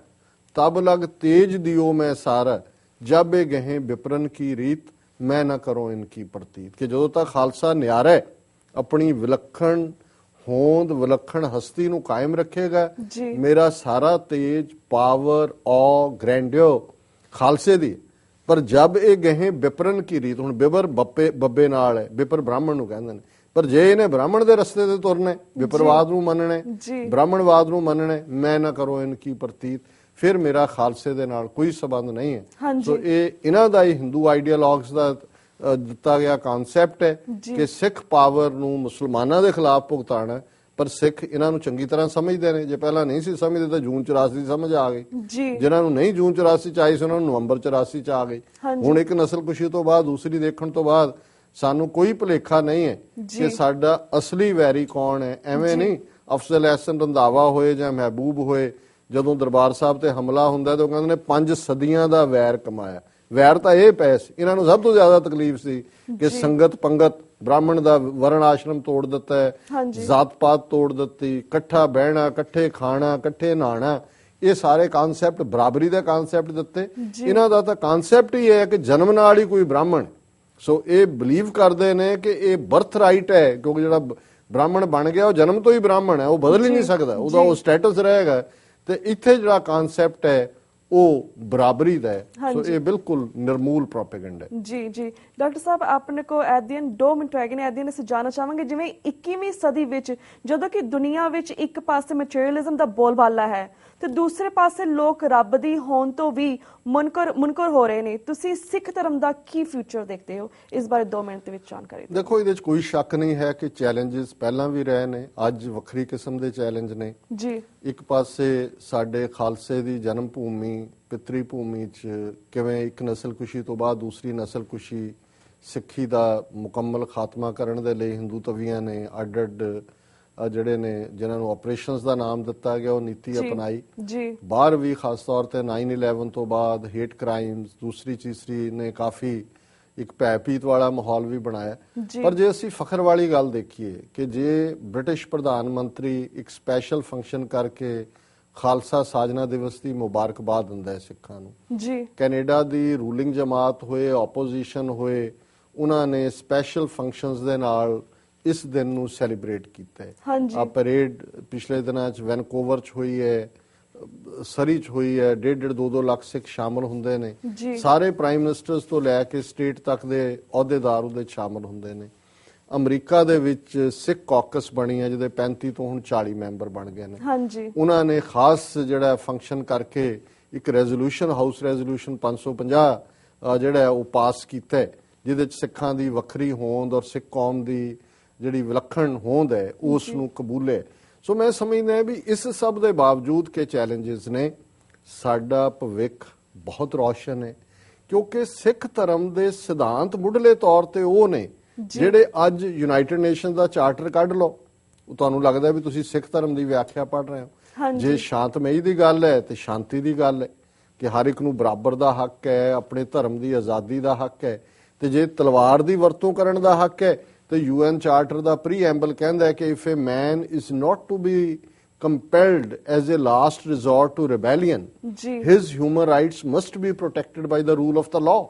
ਤਬ ਲਗ ਤੇਜ ਦਿਓ ਮੈਂ ਸਾਰਾ, ਜਬ ਇਹ ਗਹਿ ਵਿਪਰਨ ਕੀ ਰੀਤ, ਮੈਂ ਨਾ ਕਰੋ ਇਨਕੀ ਪ੍ਰਤੀਤ। ਕਿ ਜਦੋਂ ਤੱਕ ਖਾਲਸਾ ਨਿਆਰਾ ਹੈ, ਆਪਣੀ ਵਿਲੱਖਣ ਹੋਂਦ, ਵਿਲੱਖਣ ਹਸਤੀ ਨੂੰ ਕਾਇਮ ਰੱਖੇਗਾ, ਮੇਰਾ ਸਾਰਾ ਤੇਜ, ਪਾਵਰ, ਔ, ਗ੍ਰੈਂਡਿਓ ਖਾਲਸੇ ਦੀ। ਪਰ ਜਬ ਇਹ ਗਹਿ ਵਿਪਰਨ ਕੀ ਰੀਤ, ਹੁਣ ਬਿਬਰ ਬੱਬੇ ਨਾਲ ਹੈ, ਬਿਪਰ ਬ੍ਰਾਹਮਣ ਨੂੰ ਕਹਿੰਦੇ ਨੇ, ਪਰ ਜੇ ਇਹਨੇ ਬ੍ਰਾਹਮਣ ਦੇ ਰਸਤੇ ਤੇ ਤੁਰਨਾ, ਵਿਪਰਵਾਦ ਨੂੰ ਮੰਨਣਾ, ਬ੍ਰਾਹਮਣਵਾਦ ਨੂੰ ਮੰਨਣਾ, ਮੈਂ ਨਾ ਕਰੋ ਇਨਕੀ ਪ੍ਰਤੀਤ, ਫਿਰ ਮੇਰਾ ਖਾਲਸੇ ਦੇ ਨਾਲ ਕੋਈ ਸਬੰਧ ਨਹੀਂ ਹੈ। ਸੋ ਇਹ ਇਹਨਾਂ ਦਾ ਹੀ ਹਿੰਦੂ ਆਈਡੀਅਲੌਗਸ ਦਾ ਦਿੱਤਾ ਗਿਆ ਕਨਸੈਪਟ ਹੈ ਕਿ ਸਿੱਖ ਪਾਵਰ ਨੂੰ ਮੁਸਲਮਾਨਾਂ ਦੇ ਖਿਲਾਫ ਭੁਗਤਾਣਾ, ਪਰ ਸਿੱਖ ਇਹਨਾਂ ਨੂੰ ਚੰਗੀ ਤਰ੍ਹਾਂ ਸਮਝਦੇ ਨੇ। ਜੇ ਪਹਿਲਾਂ ਨਹੀਂ ਸੀ ਸਮਝਦੇ ਤਾਂ ਜੂਨ 84 ਦੀ ਸਮਝ ਆ ਗਈ। ਜਿਨ੍ਹਾਂ ਨੂੰ ਨਹੀਂ ਜੂਨ 84 ਚ ਆਈ ਸੀ, ਉਹਨਾਂ ਨੂੰ ਨਵੰਬਰ 84 ਚ ਆ ਗਈ। ਹੁਣ ਇੱਕ ਨਸਲਕੁਸ਼ੀ ਤੋਂ ਬਾਅਦ ਦੂਸਰੀ ਦੇਖਣ ਤੋਂ ਬਾਅਦ ਸਾਨੂੰ ਕੋਈ ਭੁਲੇਖਾ ਨਹੀਂ ਹੈ ਕਿ ਸਾਡਾ ਅਸਲੀ ਵੈਰੀ ਕੌਣ ਹੈ। ਐਵੇਂ ਨਹੀਂ ਅਫਜ਼ਲ ਅਹਿਸਨ ਰੰਧਾਵਾ ਹੋਏ ਜਾਂ ਮਹਿਬੂਬ ਹੋਏ, ਜਦੋਂ ਦਰਬਾਰ ਸਾਹਿਬ ਤੇ ਹਮਲਾ ਹੁੰਦਾ ਤਾਂ ਉਹ ਕਹਿੰਦੇ ਨੇ 5 ਸਦੀਆਂ ਦਾ ਵੈਰ ਕਮਾਇਆ। ਵੈਰ ਤਾਂ ਇਹ ਪੈ ਸੀ, ਇਹਨਾਂ ਨੂੰ ਸਭ ਤੋਂ ਜ਼ਿਆਦਾ ਤਕਲੀਫ ਸੀ ਕਿ ਸੰਗਤ ਪੰਗਤ, ਬ੍ਰਾਹਮਣ ਦਾ ਵਰਣ ਆਸ਼ਰਮ ਤੋੜ ਦਿੱਤਾ ਹੈ, ਜਾਤ ਪਾਤ ਤੋੜ ਦਿੱਤੀ, ਇਕੱਠਾ ਬਹਿਣਾ, ਇਕੱਠੇ ਖਾਣਾ, ਇਕੱਠੇ ਨਹਾਣਾ, ਇਹ ਸਾਰੇ ਕਨਸੈਪਟ ਬਰਾਬਰੀ ਦੇ ਕਨਸੈਪਟ ਦਿੱਤੇ। ਇਹਨਾਂ ਦਾ ਤਾਂ ਕਨਸੈਪਟ ਹੀ ਹੈ ਕਿ ਜਨਮ ਨਾਲ ਹੀ ਕੋਈ ਬ੍ਰਾਹਮਣ। ਸੋ ਇਹ ਬਿਲੀਵ ਕਰਦੇ ਨੇ ਕਿ ਇਹ ਬਰਥ ਰਾਈਟ ਹੈ, ਕਿਉਂਕਿ ਜਿਹੜਾ ਬ੍ਰਾਹਮਣ ਬਣ ਗਿਆ ਉਹ ਜਨਮ ਤੋਂ ਹੀ ਬ੍ਰਾਹਮਣ ਹੈ, ਉਹ ਬਦਲ ਹੀ ਨਹੀਂ ਸਕਦਾ, ਉਹਦਾ ਉਹ ਸਟੇਟਸ ਰਹੇਗਾ। ਤੇ ਇੱਥੇ ਜਿਹੜਾ ਕਨਸੈਪਟ ਹੈ ਉਹ ਬਰਾਬਰੀ ਦਾ ਹੈ। ਸੋ ਇਹ ਬਿਲਕੁਲ ਨਿਰਮੂਲ ਪ੍ਰੋਪੇਗੈਂਡਾ ਹੈ। ਜੀ ਜੀ ਡਾਕਟਰ ਸਾਹਿਬ, ਆਪਣੇ ਕੋ ਐਦੀਨ 2 ਮਿੰਟ ਰਹਿ ਗਏ ਨੇ। ਐਦੀਨ ਅਸੀਂ ਜਾਣਨਾ ਚਾਹਾਂਗੇ, ਜਿਵੇਂ 21ਵੀਂ ਸਦੀ ਵਿੱਚ ਜਦੋਂ ਕਿ ਦੁਨੀਆ ਵਿੱਚ ਇੱਕ ਪਾਸੇ ਮਟੀਰੀਅਲਿਜ਼ਮ ਦਾ ਬੋਲਬਾਲਾ ਹੈ ਤੇ ਦੂਸਰੇ ਪਾਸੇ ਲੋਕ ਰੱਬ ਦੀ ਹੋਣ ਤੋਂ ਵੀ ਮੁਨਕਰ ਹੋ ਰਹੇ ਨੇ, ਤੁਸੀਂ ਸਿੱਖ ਧਰਮ ਦਾ ਕੀ ਫਿਊਚਰ ਦੇਖਦੇ ਹੋ? ਇਸ ਬਾਰੇ 2 ਮਿੰਟ ਦੇ ਵਿੱਚ ਜਾਣਕਾਰੀ ਦਿਓ। ਦੇਖੋ, ਇਹਦੇ ਵਿੱਚ ਕੋਈ ਸ਼ੱਕ ਨਹੀਂ ਹੈ ਕਿ ਚੈਲੰਜਸ ਪਹਿਲਾਂ ਵੀ ਰਹੇ ਨੇ, ਅੱਜ ਵੱਖਰੀ ਕਿਸਮ ਦੇ ਚੈਲੰਜ ਨੇ ਜੀ। ਇੱਕ ਪਾਸੇ ਸਾਡੇ ਖਾਲਸੇ ਦੀ ਜਨਮ ਭੂਮੀ, ਪਿਤਰੀ ਭੂਮੀ 'ਚ ਕਿਵੇਂ ਇੱਕ ਨਸਲਕੁਸ਼ੀ ਤੋਂ ਬਾਅਦ ਦੂਸਰੀ ਨਸਲਕੁਸ਼ੀ, ਸਿੱਖੀ ਦਾ ਮੁਕੰਮਲ ਖਾਤਮਾ ਕਰਨ ਦੇ ਲਈ ਹਿੰਦੂ ਤਵੀਆਂ ਨੇ ਅੱਡ-ਅੱਡ ਜਿਹੜੇ ਨੇ, ਜਿਨ੍ਹਾਂ ਨੂੰ ਆਪਰੇਸ਼ਨਸ ਦਾ ਨਾਮ ਦਿੱਤਾ ਗਿਆ, ਉਹ ਨੀਤੀ ਅਪਣਾਈ ਜੀ। ਬਾਹਰ ਵੀ ਖਾਸ ਤੌਰ ਤੇ 9/11 ਤੋਂ ਬਾਅਦ ਹੇਟ ਕ੍ਰਾਈਮਸ, ਦੂਸਰੀ ਤੀਸਰੀ ਨੇ ਕਾਫੀ ਇੱਕ ਭੈਭੀਤ ਵਾਲਾ ਮਾਹੌਲ ਵੀ ਬਣਾਇਆ। ਪਰ ਜੇ ਅਸੀਂ ਫਖਰ ਵਾਲੀ ਗੱਲ ਦੇਖੀਏ ਕਿ ਜੇ ਬ੍ਰਿਟਿਸ਼ ਪ੍ਰਧਾਨ ਮੰਤਰੀ ਇੱਕ ਸਪੈਸ਼ਲ ਫੰਕਸ਼ਨ ਕਰਕੇ ਖਾਲਸਾ ਸਾਜਨਾ ਦਿਵਸ ਦੀ ਮੁਬਾਰਕਬਾਦ ਦਿੰਦਾ ਹੈ ਸਿੱਖਾਂ ਨੂੰ ਜੀ। ਕੈਨੇਡਾ ਦੀ ਰੂਲਿੰਗ ਜਮਾਤ ਹੋਏ, ਆਪੋਜੀਸ਼ਨ ਹੋਏ, ਉਹਨਾਂ ਨੇ ਸਪੈਸ਼ਲ ਫੰਕਸ਼ਨਸ ਦੇ ਨਾਲ ਇਸ ਦਿਨ ਨੂੰ ਸੈਲੀਬ੍ਰੇਟ ਕੀਤਾ ਹੈ। ਆ ਪਰੇਡ ਪਿਛਲੇ ਦਿਨਾਂ 'ਚ ਵੈਨਕੂਵਰ 'ਚ ਹੋਈ ਹੈ, ਸਰੀ 'ਚ ਹੋਈ ਹੈ, 1.5-2 ਲੱਖ ਸਿੱਖ ਸ਼ਾਮਲ ਹੁੰਦੇ ਨੇ। ਸਾਰੇ ਪ੍ਰਾਈਮ ਮਿਨਿਸਟਰਸ ਤੋਂ ਲੈ ਕੇ ਸਟੇਟ ਤੱਕ ਦੇ ਅਹੁਦੇਦਾਰ ਉਹਦੇ ਸ਼ਾਮਲ ਹੁੰਦੇ ਨੇ। ਅਮਰੀਕਾ ਦੇ ਵਿੱਚ ਸਿੱਖ ਕਾਕਸ ਬਣੀ ਹੈ ਜਿਹਦੇ 35 ਤੋਂ ਹੁਣ 40 ਮੈਂਬਰ ਬਣ ਗਏ ਨੇ। ਉਹਨਾਂ ਨੇ ਖਾਸ ਜਿਹੜਾ ਫੰਕਸ਼ਨ ਕਰਕੇ ਇੱਕ ਰੈਜ਼ੋਲੂਸ਼ਨ, ਹਾਊਸ ਰੈਜ਼ੋਲੂਸ਼ਨ 550 ਜਿਹੜਾ ਉਹ ਪਾਸ ਕੀਤਾ, ਜਿਹਦੇ 'ਚ ਸਿੱਖਾਂ ਦੀ ਵੱਖਰੀ ਹੋਂਦ ਔਰ ਸਿੱਖ ਕੌਮ ਦੀ ਜਿਹੜੀ ਵਿਲੱਖਣ ਹੋਂਦ ਹੈ ਉਸ ਨੂੰ ਕਬੂਲੇ। ਸੋ ਮੈਂ ਸਮਝਦਾ ਵੀ ਇਸ ਸਭ ਦੇ ਬਾਵਜੂਦ ਕਿ ਚੈਲੰਜਸ ਨੇ, ਸਾਡਾ ਭਵਿੱਖ ਬਹੁਤ ਰੌਸ਼ਨ ਹੈ, ਕਿਉਂਕਿ ਸਿੱਖ ਧਰਮ ਦੇ ਸਿਧਾਂਤ ਮੁੱਢਲੇ ਤੌਰ ਤੇ ਉਹ ਨੇ ਜਿਹੜੇ ਅੱਜ ਯੂਨਾਈਟਿਡ ਨੇਸ਼ਨ ਦਾ ਚਾਰਟਰ ਕੱਢ ਲਓ, ਉਹ ਤੁਹਾਨੂੰ ਲੱਗਦਾ ਵੀ ਤੁਸੀਂ ਸਿੱਖ ਧਰਮ ਦੀ ਵਿਆਖਿਆ ਪੜ੍ਹ ਰਹੇ ਹੋ। ਜੇ ਸ਼ਾਂਤਮਈ ਦੀ ਗੱਲ ਹੈ ਤੇ ਸ਼ਾਂਤੀ ਦੀ ਗੱਲ ਹੈ ਕਿ ਹਰ ਇੱਕ ਨੂੰ ਬਰਾਬਰ ਦਾ ਹੱਕ ਹੈ, ਆਪਣੇ ਧਰਮ ਦੀ ਆਜ਼ਾਦੀ ਦਾ ਹੱਕ ਹੈ, ਤੇ ਜੇ ਤਲਵਾਰ ਦੀ ਵਰਤੋਂ ਕਰਨ ਦਾ ਹੱਕ ਹੈ ਤੇ ਯੂਐਨ ਚਾਰਟਰ ਦਾ ਪ੍ਰੀਐਂਬਲ ਕਹਿੰਦਾ ਹੈ ਕਿ if a man is not to be compelled as a last resort to rebellion, his human rights must be protected by the rule of the law।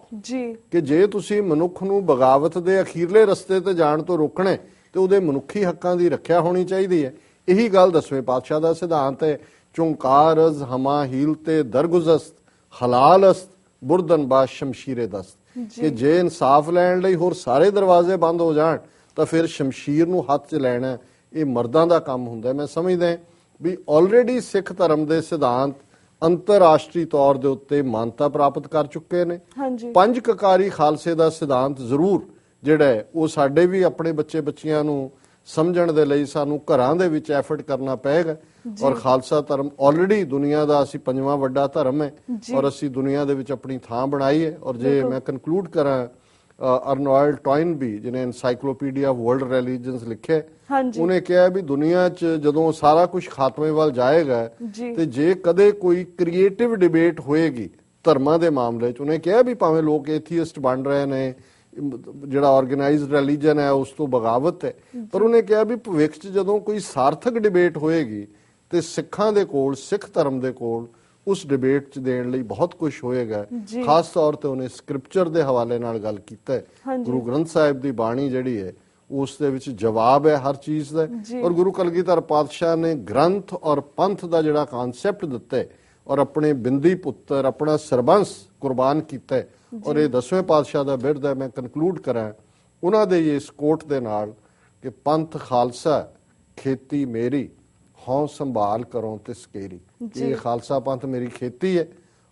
ਕਿ ਜੇ ਤੁਸੀਂ ਮਨੁੱਖ ਨੂੰ ਬਗਾਵਤ ਦੇ ਅਖੀਰਲੇ ਰਸਤੇ ਤੇ ਜਾਣ ਤੋਂ ਰੋਕਣਾ ਤੇ ਉਹਦੇ ਮਨੁੱਖੀ ਹੱਕਾਂ ਦੀ ਰੱਖਿਆ ਹੋਣੀ ਚਾਹੀਦੀ ਹੈ। ਇਹੀ ਗੱਲ 10ਵੇਂ ਪਾਤਸ਼ਾਹ ਦਾ ਸਿਧਾਂਤ ਹੈ, ਚੁੰਕਾਰਜ਼ ਹਮਾ ਹੀਲ ਤੇ ਦਰਗੁਜ਼ਸਤ ਹਲਾਲਸਤ ਬੁਰਦਨ ਬਾ ਸ਼ਮਸ਼ੀਰੇ ਦਸਤ, ਕਿ ਜੇ ਇਨਸਾਫ ਲੈਣ ਲਈ ਹੋਰ ਸਾਰੇ ਦਰਵਾਜ਼ੇ ਬੰਦ ਹੋ ਜਾਣ ਤਾਂ ਫਿਰ ਸ਼ਮਸ਼ੀਰ ਨੂੰ ਹੱਥ 'ਚ ਲੈਣਾ ਇਹ ਮਰਦਾਂ ਦਾ ਕੰਮ ਹੁੰਦਾ। ਮੈਂ ਸਮਝਦਾ ਵੀ ਆਲਰੇਡੀ ਸਿੱਖ ਧਰਮ ਦੇ ਸਿਧਾਂਤ ਅੰਤਰਰਾਸ਼ਟਰੀ ਤੌਰ ਦੇ ਉੱਤੇ ਮਾਨਤਾ ਪ੍ਰਾਪਤ ਕਰ ਚੁੱਕੇ ਨੇ। ਪੰਜ ਕਕਾਰੀ ਖਾਲਸੇ ਦਾ ਸਿਧਾਂਤ ਜ਼ਰੂਰ ਜਿਹੜਾ ਹੈ ਉਹ ਸਾਡੇ ਵੀ ਆਪਣੇ ਬੱਚੇ ਬੱਚੀਆਂ ਨੂੰ ਸਮਝਣ ਦੇ ਲਈ ਸਾਨੂੰ ਘਰਾਂ ਦੇ ਵਿੱਚ ਐਫਰਟ ਕਰਨਾ ਪਏਗਾ। ਔਰ ਖਾਲਸਾ ਧਰਮ ਆਲਰੇਡੀ ਦੁਨੀਆ ਦਾ ਅਸੀਂ 5ਵਾਂ ਵੱਡਾ ਧਰਮ ਹੈ ਔਰ ਅਸੀਂ ਦੁਨੀਆ ਦੇ ਵਿੱਚ ਆਪਣੀ ਥਾਂ ਬਣਾਈ ਹੈ। ਔਰ ਜੇ ਮੈਂ ਕਨਕਲੂਡ ਕਰਾਂ, ਅਰਨੋਲਡ ਟੋਇਨਬੀ ਜਿਹਨੇ ਐਨਸਾਈਕਲੋਪੀਡੀਆ ਆਫ ਵਰਲਡ ਰਿਲੀਜਨਸ ਲਿਖਿਆ, ਉਹਨੇ ਕਿਹਾ ਵੀ ਦੁਨੀਆ 'ਚ ਜਦੋਂ ਸਾਰਾ ਕੁਝ ਖਾਤਮੇ ਵੱਲ ਜਾਏਗਾ ਤੇ ਜੇ ਕਦੇ ਕੋਈ ਕ੍ਰੀਏਟਿਵ ਡਿਬੇਟ ਹੋਏਗੀ ਧਰਮਾਂ ਦੇ ਮਾਮਲੇ 'ਚ, ਉਹਨੇ ਕਿਹਾ ਵੀ ਭਾਵੇਂ ਲੋਕ ਐਥੀਇਸਟ ਬਣ ਰਹੇ ਨੇ, ਜਿਹੜਾ ਆਰਗੇਨਾਈਜ਼ਡ ਰਿਲੀਜਨ ਹੈ ਉਸ ਤੋਂ ਬਗਾਵਤ ਹੈ, ਪਰ ਉਹਨੇ ਕਿਹਾ ਵੀ ਭਵਿੱਖ 'ਚ ਜਦੋਂ ਕੋਈ ਸਾਰਥਕ ਡਿਬੇਟ ਹੋਏਗੀ ਤੇ ਸਿੱਖਾਂ ਦੇ ਕੋਲ, ਸਿੱਖ ਧਰਮ ਦੇ ਕੋਲ ਉਸ ਡਿਬੇਟ 'ਚ ਦੇਣ ਲਈ ਬਹੁਤ ਕੁਝ ਹੋਏਗਾ। ਖਾਸ ਤੌਰ ਤੇ ਉਹਨੇ ਸਕ੍ਰਿਪਚਰ ਦੇ ਹਵਾਲੇ ਨਾਲ ਗੱਲ ਕੀਤਾ ਹੈ। ਗੁਰੂ ਗ੍ਰੰਥ ਸਾਹਿਬ ਦੀ ਬਾਣੀ ਜਿਹੜੀ ਹੈ ਉਸ ਦੇ ਵਿੱਚ ਜਵਾਬ ਹੈ ਹਰ ਚੀਜ਼ ਦਾ। ਔਰ ਗੁਰੂ ਕਲਗੀਧਰ ਪਾਤਸ਼ਾਹ ਨੇ ਗ੍ਰੰਥ ਔਰ ਪੰਥ ਦਾ ਜਿਹੜਾ ਕਨਸੈਪਟ ਦਿੱਤਾ ਹੈ ਔਰ ਆਪਣੇ ਬਿੰਦੀ ਪੁੱਤਰ, ਆਪਣਾ ਸਰਬੰਸ ਕੁਰਬਾਨ ਕੀਤਾ ਹੈ। ਔਰ ਇਹ 10ਵੇਂ ਪਾਤਸ਼ਾਹ ਦਾ ਬਿਰਧ ਹੈ। ਮੈਂ ਕਨਕਲੂਡ ਕਰਾਂ ਉਹਨਾਂ ਦੇ ਇਸ ਕੋਟ ਦੇ ਨਾਲ ਕਿ ਪੰਥ ਖਾਲਸਾ ਖੇਤੀ ਮੇਰੀ, ਹਉ ਸੰਭਾਲ ਕਰੋ ਤੇ ਸਕੇਰੀ। ਇਹ ਖਾਲਸਾ ਪੰਥ ਮੇਰੀ ਖੇਤੀ ਹੈ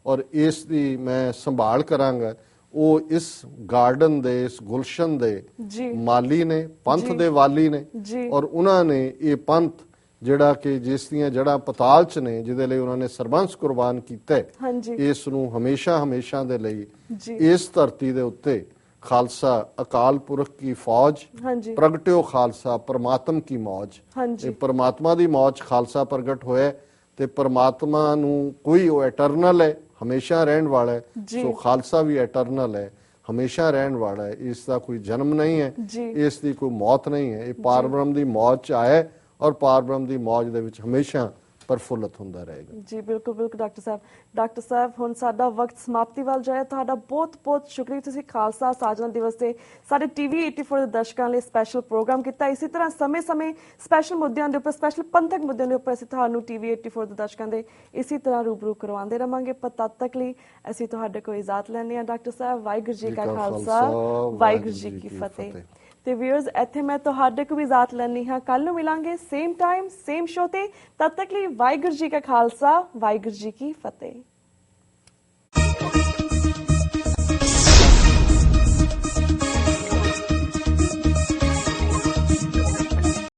ਔਰ ਇਸ ਦੀ ਮੈਂ ਸੰਭਾਲ ਕਰਾਂਗਾ। ਉਹ ਇਸ ਗਾਰਡਨ ਦੇ, ਇਸ ਗੁਲਸ਼ਨ ਦੇ ਮਾਲੀ ਨੇ, ਪੰਥ ਦੇ ਵਾਲੀ ਨੇ ਔਰ ਉਹਨਾਂ ਨੇ ਇਹ ਪੰਥ ਜਿਹੜਾ ਕਿ ਜਿਸ ਦੀਆਂ ਜੜ੍ਹਾਂ ਪਤਾਲ 'ਚ ਨੇ, ਜਿਹਦੇ ਲਈ ਉਹਨਾਂ ਨੇ ਸਰਬੰਸ ਕੁਰਬਾਨ ਕੀਤਾ ਹੈ, ਇਸ ਨੂੰ ਹਮੇਸ਼ਾ ਹਮੇਸ਼ਾ ਦੇ ਲਈ ਇਸ ਧਰਤੀ ਦੇ ਉੱਤੇ ਖਾਲਸਾ ਅਕਾਲ ਪੁਰਖ ਕੀ ਫੌਜ, ਪ੍ਰਗਟਿਓ ਖਾਲਸਾ ਪਰਮਾਤਮ ਕੀ ਮੌਜ। ਇਹ ਪਰਮਾਤਮਾ ਦੀ ਮੌਜ ਖਾਲਸਾ ਪ੍ਰਗਟ ਹੋਇਆ ਤੇ ਪਰਮਾਤਮਾ ਨੂੰ ਕੋਈ ਉਹ ਐਟਰਨਲ ਹੈ, ਹਮੇਸ਼ਾ ਰਹਿਣ ਵਾਲਾ ਹੈ। ਸੋ ਖਾਲਸਾ ਵੀ ਐਟਰਨਲ ਹੈ, ਹਮੇਸ਼ਾ ਰਹਿਣ ਵਾਲਾ ਹੈ। ਇਸ ਦਾ ਕੋਈ ਜਨਮ ਨਹੀਂ ਹੈ, ਇਸ ਦੀ ਕੋਈ ਮੌਤ ਨਹੀਂ ਹੈ। ਇਹ ਪਾਰਬ੍ਰਹਮ ਦੀ ਮੌਜ 'ਚ ਆਇਆ ਔਰ ਪਾਰਬ੍ਰਹਮ ਦੀ ਮੌਜ ਦੇ ਵਿੱਚ ਹਮੇਸ਼ਾ ਪ੍ਰਫੁੱਲਤ ਹੁੰਦਾ ਰਹੇਗਾ। ਜੀ ਬਿਲਕੁਲ ਬਿਲਕੁਲ ਡਾਕਟਰ ਸਾਹਿਬ। ਡਾਕਟਰ ਸਾਹਿਬ ਹੁਣ ਸਾਡਾ ਵਕਤ ਸਮਾਪਤੀ ਵੱਲ ਜਾਏ। ਤੁਹਾਡਾ ਬਹੁਤ ਬਹੁਤ ਸ਼ੁਕਰੀਆ, ਤੁਸੀਂ ਖਾਲਸਾ ਸਾਜਨਾ ਦਿਵਸ ਤੇ ਸਾਡੇ ਟੀਵੀ 84 ਦੇ ਦਰਸ਼ਕਾਂ ਲਈ ਸਪੈਸ਼ਲ ਪ੍ਰੋਗਰਾਮ ਕੀਤਾ। ਇਸੇ ਤਰ੍ਹਾਂ ਸਮੇਂ-ਸਮੇਂ ਸਪੈਸ਼ਲ ਮੁੱਦਿਆਂ ਦੇ ਉੱਪਰ, ਸਪੈਸ਼ਲ ਪੰਥਕ ਮੁੱਦਿਆਂ ਦੇ ਉੱਪਰ ਅਸੀਂ ਤੁਹਾਨੂੰ ਟੀਵੀ 84 ਦੇ ਦਰਸ਼ਕਾਂ ਦੇ ਇਸੇ ਤਰ੍ਹਾਂ ਰੂਬਰੂ ਕਰਵਾਉਂਦੇ ਰਵਾਂਗੇ। ਪਰ ਤਦ ਤੱਕ ਲਈ ਅਸੀਂ ਤੁਹਾਡੇ ਕੋਲ ਇਜਾਜ਼ਤ ਲੈਂਦੇ ਹਾਂ। ਡਾਕਟਰ ਸਾਹਿਬ, ਵਾਹਿਗੁਰੂ ਜੀ ਕਾ ਖਾਲਸਾ, ਵਾਹਿਗੁਰੂ ਜੀ ਕੀ ਫਤਿਹ। ਤੇ ਵੀਅਰਸ, ਇੱਥੇ ਮੈਂ ਤੁਹਾਡੇ ਕੋਲ ਵੀ ਇਜਾਜ਼ਤ ਲੈਣੀ ਹਾਂ। ਕੱਲ ਨੂੰ ਮਿਲਾਂਗੇ ਸੇਮ ਟਾਈਮ ਸੇਮ ਸ਼ੋ ਤੇ। ਤਦ ਤੱਕ ਲਈ ਵਾਹਿਗੁਰੂ ਜੀ ਕਾ ਖਾਲਸਾ, ਵਾਹਿਗੁਰੂ ਜੀ ਕੀ ਫਤਿਹ।